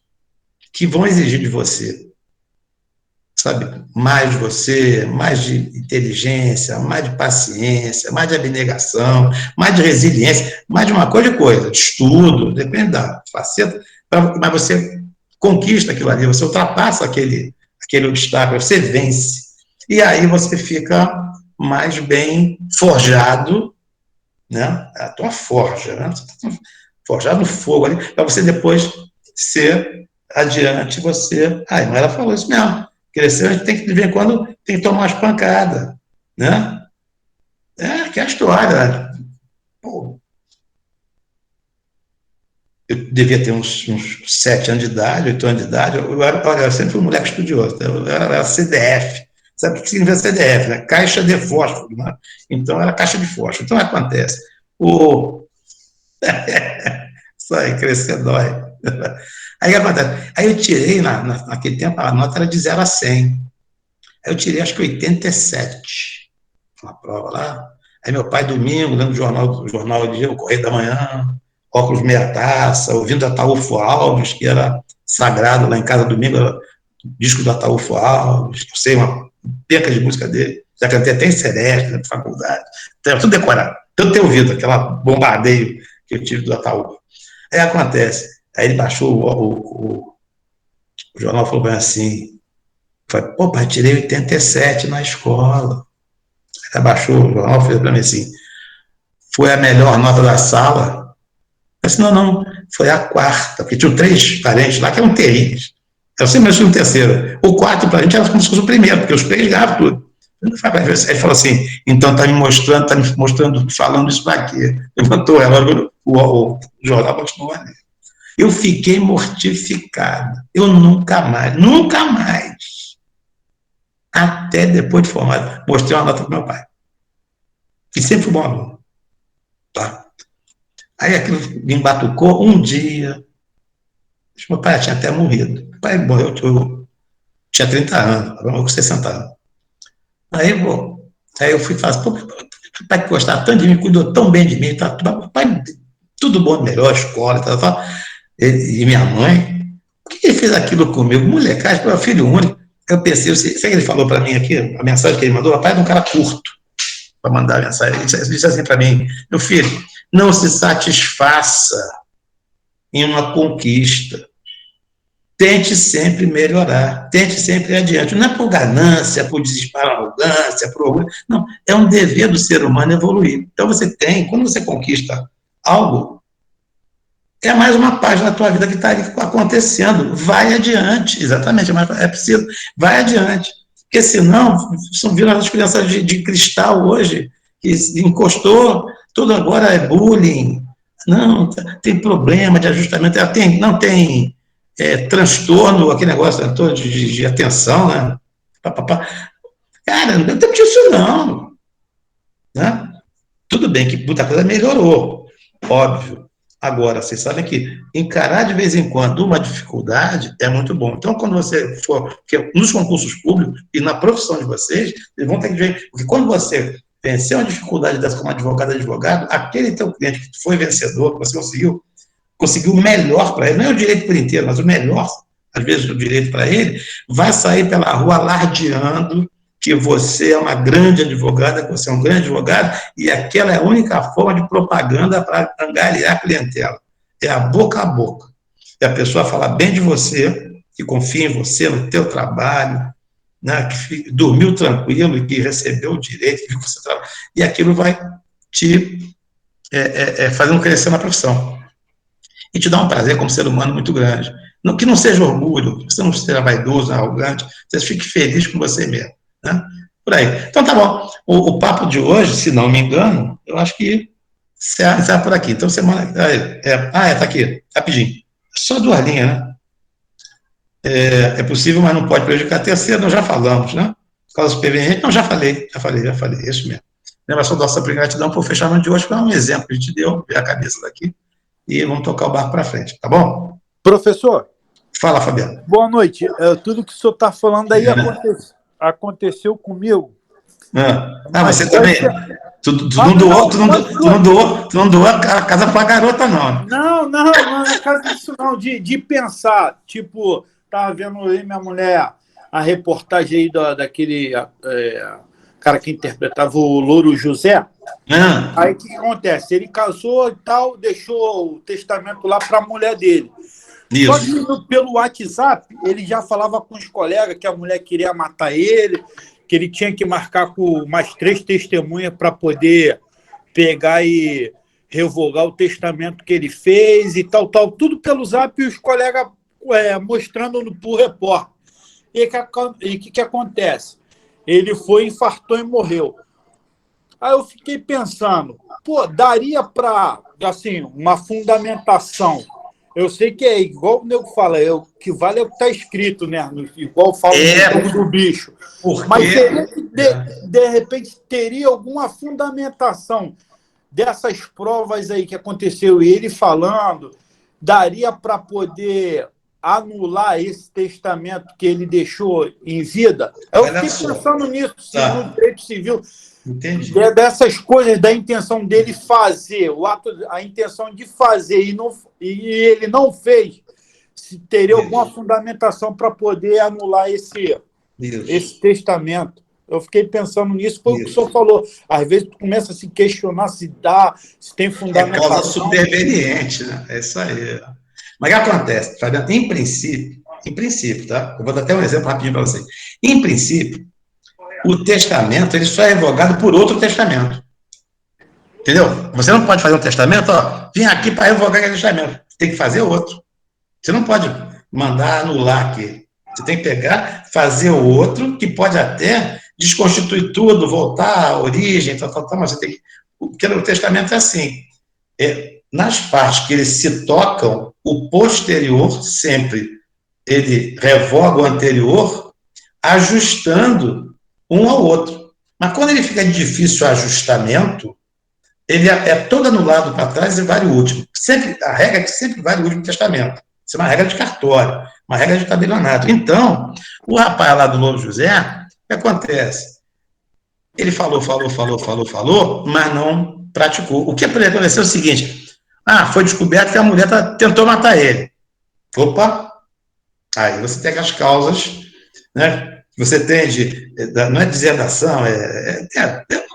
que vão exigir de você, sabe, mais de você, mais de inteligência, mais de paciência, mais de abnegação, mais de resiliência, mais de uma coisa, de estudo, depende da faceta, mas você conquista aquilo ali, você ultrapassa aquele obstáculo, você vence. E aí você fica mais bem forjado, né? A tua forja, né? Você está forjado no fogo ali, para você depois ser adiante, você. Mas ela falou isso mesmo. Crescer, a gente tem que, de vez em quando, tem que tomar umas pancadas, né? Que é a história. Pô, eu devia ter uns 7 anos de idade, 8 anos de idade, eu sempre fui um moleque estudioso, eu era CDF. Sabe o que significa CDF, né? Caixa de fósforo, né? Então, era caixa de fósforo. Então, acontece. Isso aí, crescer dói. Aí, acontece. Aí eu tirei, naquele tempo, a nota era de 0 a 100. Aí eu tirei, acho que 87, uma prova lá. Aí meu pai, domingo, lendo o jornal do dia, o Correio da Manhã, óculos meia taça, ouvindo Ataúfo Alves, que era sagrado lá em casa, domingo, era disco do Ataúfo Alves, eu sei uma penca de música dele, já cantei até em Celeste, na faculdade, então, tudo decorado, tanto ter ouvido aquela bombardeio que eu tive do Ataúfo. Aí acontece. Aí ele baixou o jornal, falou bem assim, falei, pô, pai, tirei 87 na escola. Aí baixou o jornal, fez para mim assim, foi a melhor nota da sala? Eu disse, não, foi a quarta, porque tinham 3 parentes lá que eram terríveis. Eu sempre fui um terceiro. O quarto, para a gente, era como se fosse o primeiro, porque os 3 ganhavam tudo. Ele falou assim, então está me mostrando, falando isso para quê? Levantou o relógio, o jornal continuou ali. Eu fiquei mortificado. Eu nunca mais, até depois de formado, mostrei uma nota para meu pai. E sempre fui bom aluno. Tá? Aí aquilo me embatucou um dia. Meu pai tinha até morrido. Meu pai morreu, eu tinha 30 anos, agora com 60 anos. Aí, bom, aí eu fui fazer, pô, meu pai que gostava tanto de mim, cuidou tão bem de mim, tá, meu pai, tudo bom, melhor, escola, tal. E minha mãe, por que ele fez aquilo comigo? Molecagem, meu filho único. Eu pensei, sabe o que ele falou para mim aqui? A mensagem que ele mandou, o pai é um cara curto para mandar a mensagem. Ele disse assim para mim, meu filho, não se satisfaça em uma conquista. Tente sempre melhorar, tente sempre ir adiante. Não é por ganância, por desespero, arrogância, por orgulho. Não, é um dever do ser humano evoluir. Então você tem, quando você conquista algo, é mais uma página da tua vida que está ali acontecendo. Vai adiante, exatamente, mas é preciso, vai adiante. Porque senão, são viram as crianças de cristal hoje, que encostou, tudo agora é bullying. Não, tem problema de ajustamento, não tem transtorno, aquele negócio todo de atenção, né? Cara, não tem isso não. Né? Tudo bem que muita coisa melhorou, óbvio. Agora, vocês sabem que encarar de vez em quando uma dificuldade é muito bom. Então, quando você for, porque nos concursos públicos e na profissão de vocês, eles vão ter que ver, porque quando você vencer uma dificuldade dessa como advogado, aquele teu cliente que foi vencedor, que você conseguiu o melhor para ele, não é o direito por inteiro, mas o melhor, às vezes o direito para ele, vai sair pela rua alardeando que você é uma grande advogada, que você é um grande advogado, e aquela é a única forma de propaganda para angariar a clientela. É a boca. É a pessoa falar bem de você, que confia em você, no teu trabalho, né, que dormiu tranquilo e que recebeu o direito, que você trabalha, e aquilo vai te fazendo crescer na profissão. E te dá um prazer como ser humano muito grande. Que não seja orgulho, que você não seja vaidoso, arrogante, você fique feliz com você mesmo. Né? Por aí. Então tá bom. O papo de hoje, se não me engano, eu acho que sai por aqui. Então semana. Tá aqui, rapidinho. Só 2 linhas, né? É possível, mas não pode prejudicar a terceira, nós já falamos, né? Causa superveniente, não, já falei, é isso mesmo. Lembra só da nossa gratidão por fechamento de hoje, que é um exemplo que a gente deu, ver a cabeça daqui, e vamos tocar o barco para frente, tá bom? Professor. Fala, Fabiano. Boa noite. Tudo que o senhor está falando aí aconteceu comigo. Você também. Tu não doou a casa para a garota, não. Não é caso disso, não. De pensar, tipo, estava vendo aí minha mulher, a reportagem aí daquele cara que interpretava o Louro José. Aí o que acontece? Ele casou e tal, deixou o testamento lá para a mulher dele. Isso. Só que pelo WhatsApp, ele já falava com os colegas que a mulher queria matar ele, que ele tinha que marcar com mais 3 testemunhas para poder pegar e revogar o testamento que ele fez e tal. Tudo pelo Zap e os colegas mostrando para o repórter. E o que acontece? Ele foi, infartou e morreu. Aí eu fiquei pensando, daria para, assim, uma fundamentação. Eu sei que é igual o nego fala, o que vale é o que está escrito, né? Igual fala no jogo do bicho. Mas de repente teria alguma fundamentação dessas provas aí que aconteceu e ele falando, daria para poder anular esse testamento que ele deixou em vida? Eu fiquei pensando nisso, no direito civil. Entendi. Dessas coisas, da intenção dele fazer, a intenção de fazer e ele não fez, se teria alguma fundamentação para poder anular esse testamento. Eu fiquei pensando nisso, foi o que o Isso. senhor falou. Às vezes tu começa a se questionar se dá, se tem É fundamentação. causa superveniente, né? É isso aí. Mas o que acontece, Fabiano? Em princípio, tá? Eu vou dar até um exemplo rapidinho para você. Em princípio, o testamento ele só é revogado por outro testamento. Entendeu? Você não pode fazer um testamento, ó, vim aqui para revogar aquele testamento. Tem que fazer outro. Você não pode mandar anular aqui. Você tem que pegar, fazer o outro, que pode até desconstituir tudo, voltar à origem, mas você tem que. Porque o testamento é assim. Nas partes que eles se tocam, o posterior sempre ele revoga o anterior, ajustando um ao outro. Mas quando ele fica de difícil ajustamento, ele é todo anulado para trás e vale o último. Sempre, a regra é que sempre vale o último testamento. Isso é uma regra de cartório, uma regra de tabelionato. Então, o rapaz lá do Louro José, o que acontece? Ele falou, mas não praticou. O que aconteceu é o seguinte: foi descoberto que a mulher tentou matar ele. Opa! Aí você tem as causas, né? Você tem não é deserdação, é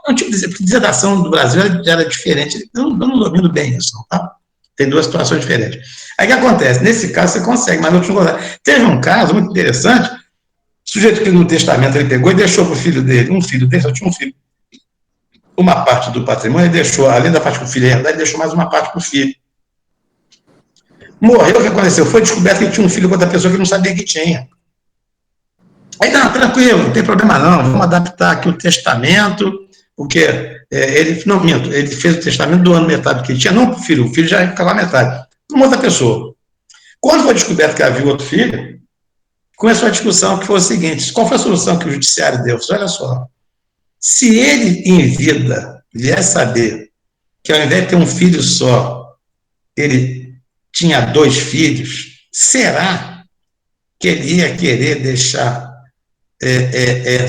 um tipo de deserdação do Brasil era diferente. Eu não domino bem isso, tá? Tem duas situações diferentes. Aí o que acontece? Nesse caso você consegue, mas não te contar. Teve um caso muito interessante, o sujeito que no testamento ele pegou e deixou para o filho dele, um filho dele, só tinha um filho, uma parte do patrimônio, ele deixou, além da parte que o filho ia herdar, ele deixou mais uma parte para o filho. Morreu, o que aconteceu? Foi descoberto que ele tinha um filho com outra pessoa que não sabia que tinha. Aí, não, tranquilo, não tem problema não, vamos adaptar aqui o testamento, porque ele fez o testamento doando metade do que ele tinha, não para o filho já ia ficar lá metade, para uma outra pessoa. Quando foi descoberto que havia outro filho, começou a discussão que foi o seguinte: qual foi a solução que o judiciário deu? Olha só, se ele em vida vier saber que ao invés de ter um filho só, ele tinha 2 filhos, será que ele ia querer deixar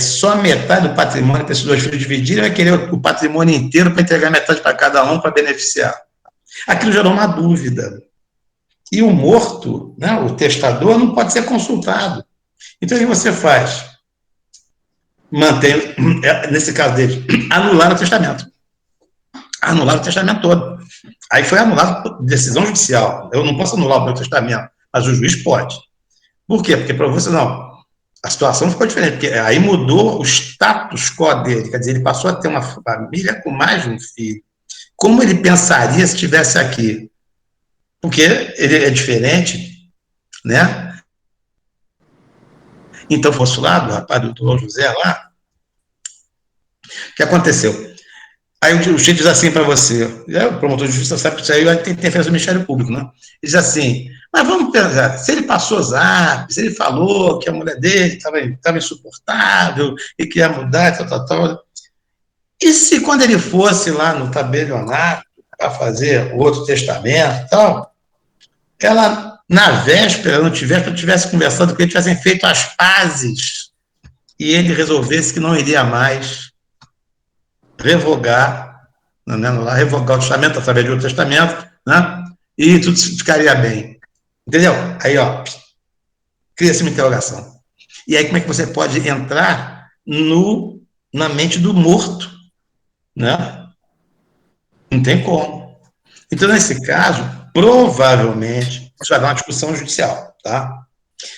só metade do patrimônio para esses 2 filhos dividirem, ou vai querer o patrimônio inteiro para entregar metade para cada um para beneficiar? Aquilo gerou uma dúvida. E o morto, né, o testador, não pode ser consultado. Então, o que você faz? Mantém, nesse caso dele, anular o testamento. Anular o testamento todo. Aí foi anulado por decisão judicial. Eu não posso anular o meu testamento, mas o juiz pode. Por quê? Porque para você não. A situação ficou diferente, porque aí mudou o status quo dele, quer dizer, ele passou a ter uma família com mais de um filho. Como ele pensaria se estivesse aqui? Porque ele é diferente, né? Então, fosse lá, do rapaz do doutor José lá, o que aconteceu? Aí o juiz diz assim para você, o promotor de justiça sabe que isso aí tem interferência do Ministério Público, né? Ele diz assim, mas vamos pensar, se ele passou zap, se ele falou que a mulher dele estava insuportável e que ia mudar, tal, e se quando ele fosse lá no tabelionato para fazer outro testamento e tal, ela, na véspera, não tivesse conversado com ele, tivessem feito as pazes e ele resolvesse que não iria mais revogar, né, revogar o testamento através de outro testamento, né, e tudo ficaria bem. Entendeu? Aí, ó, cria-se uma interrogação. E aí, como é que você pode entrar na mente do morto? Né? Não tem como. Então, nesse caso, provavelmente, isso vai dar uma discussão judicial, tá?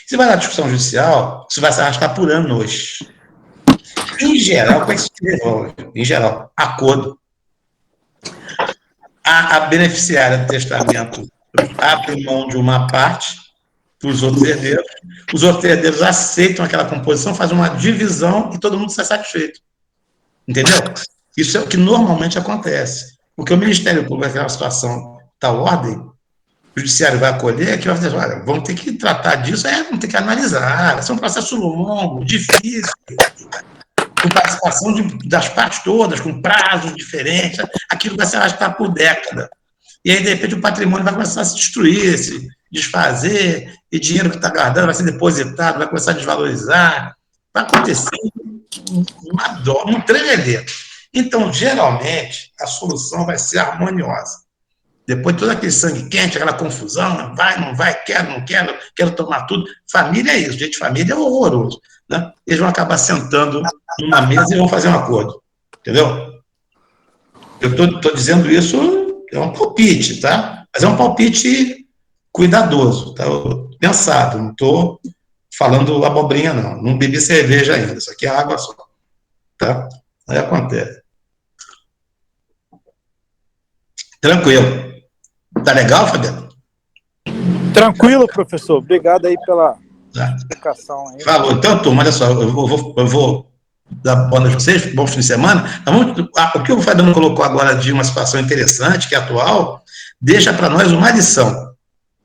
Se vai dar discussão judicial, isso vai se arrastar por anos. Em geral, como é que se resolve? Em geral, acordo. A beneficiária do testamento abre mão de uma parte para os outros herdeiros aceitam aquela composição, fazem uma divisão e todo mundo sai satisfeito. Entendeu? Isso é o que normalmente acontece. Porque o Ministério Público, naquela situação da ordem, o judiciário vai acolher, que vai dizer, olha, vamos ter que tratar disso, vamos ter que analisar, vai ser um processo longo, difícil, com participação das partes todas, com prazos diferentes, aquilo vai se arrastar por década. E aí, de repente, o patrimônio vai começar a se destruir, se desfazer, e dinheiro que está guardando vai ser depositado, vai começar a desvalorizar, vai acontecer um tremelico. Então, geralmente, a solução vai ser harmoniosa. Depois de todo aquele sangue quente, aquela confusão, vai, não vai, quero, não quero, quero tomar tudo. Família é isso, gente, família é horroroso. Né? Eles vão acabar sentando numa mesa e vão fazer um acordo. Entendeu? Eu estou dizendo isso, é um palpite, tá? Mas é um palpite cuidadoso, tá? Pensado, não estou falando abobrinha, não. Não bebi cerveja ainda, isso aqui é água só, tá? Aí acontece. Tranquilo. Tá legal, Fabiano? Tranquilo, professor. Obrigado aí pela Tá. explicação aí. Falou. Então, turma, olha só, eu vou dar boa noite a vocês, bom fim de semana. O que o Fabiano colocou agora de uma situação interessante, que é atual, deixa para nós uma lição.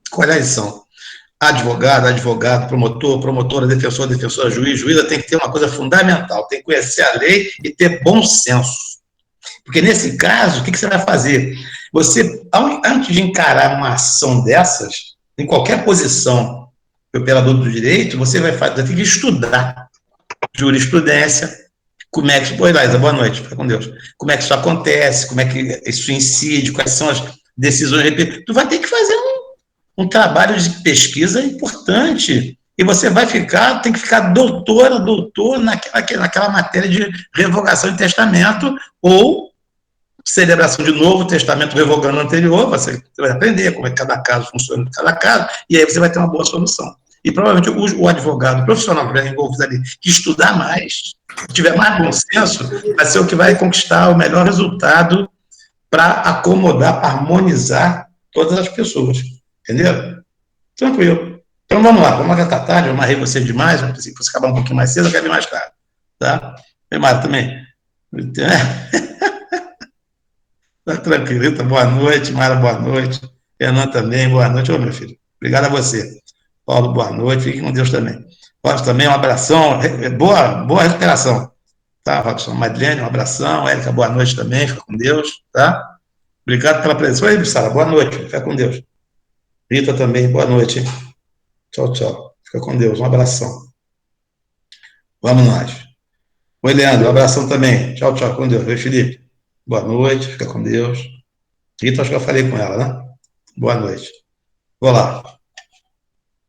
Qual é a lição? Advogado, promotor, promotora, defensor, defensora, juiz, juíza, tem que ter uma coisa fundamental, tem que conhecer a lei e ter bom senso. Porque nesse caso, o que você vai fazer? Você, antes de encarar uma ação dessas, em qualquer posição de operador do direito, você vai ter que estudar jurisprudência, como é que... Oi, Laísa, boa noite, fica com Deus. Como é que isso acontece, como é que isso incide, quais são as decisões... Tu vai ter que fazer um trabalho de pesquisa importante. E você vai tem que ficar doutor naquela matéria de revogação de testamento ou celebração de novo testamento revogando o anterior. Você vai aprender como é que cada caso funciona em cada caso, e aí você vai ter uma boa solução. E provavelmente o advogado profissional que estiver envolvido ali, que estudar mais, que tiver mais bom senso, vai ser o que vai conquistar o melhor resultado para acomodar, para harmonizar todas as pessoas. Entendeu? Tranquilo. Então vamos lá, vamos acatar tarde, eu amarrei você demais, se você acabar um pouquinho mais cedo, eu quero ir mais tarde. Tá? E Mara também. Tá tranquilo, então, boa noite, Mara, boa noite. Renan também, boa noite. Ô, meu filho, obrigado a você. Paulo, boa noite, fique com Deus também. Robson também, um abração, boa recuperação. Tá, Robson? Madeleine, um abração. Érica, boa noite também, fica com Deus, tá? Obrigado pela presença. Oi, Sara, boa noite, fica com Deus. Rita também, boa noite. Tchau, tchau. Fica com Deus, um abração. Vamos nós. Oi, Leandro, um abração também. Tchau, tchau, com Deus. Oi, Felipe. Boa noite, fica com Deus. Rita, acho que eu falei com ela, né? Boa noite. Vou lá.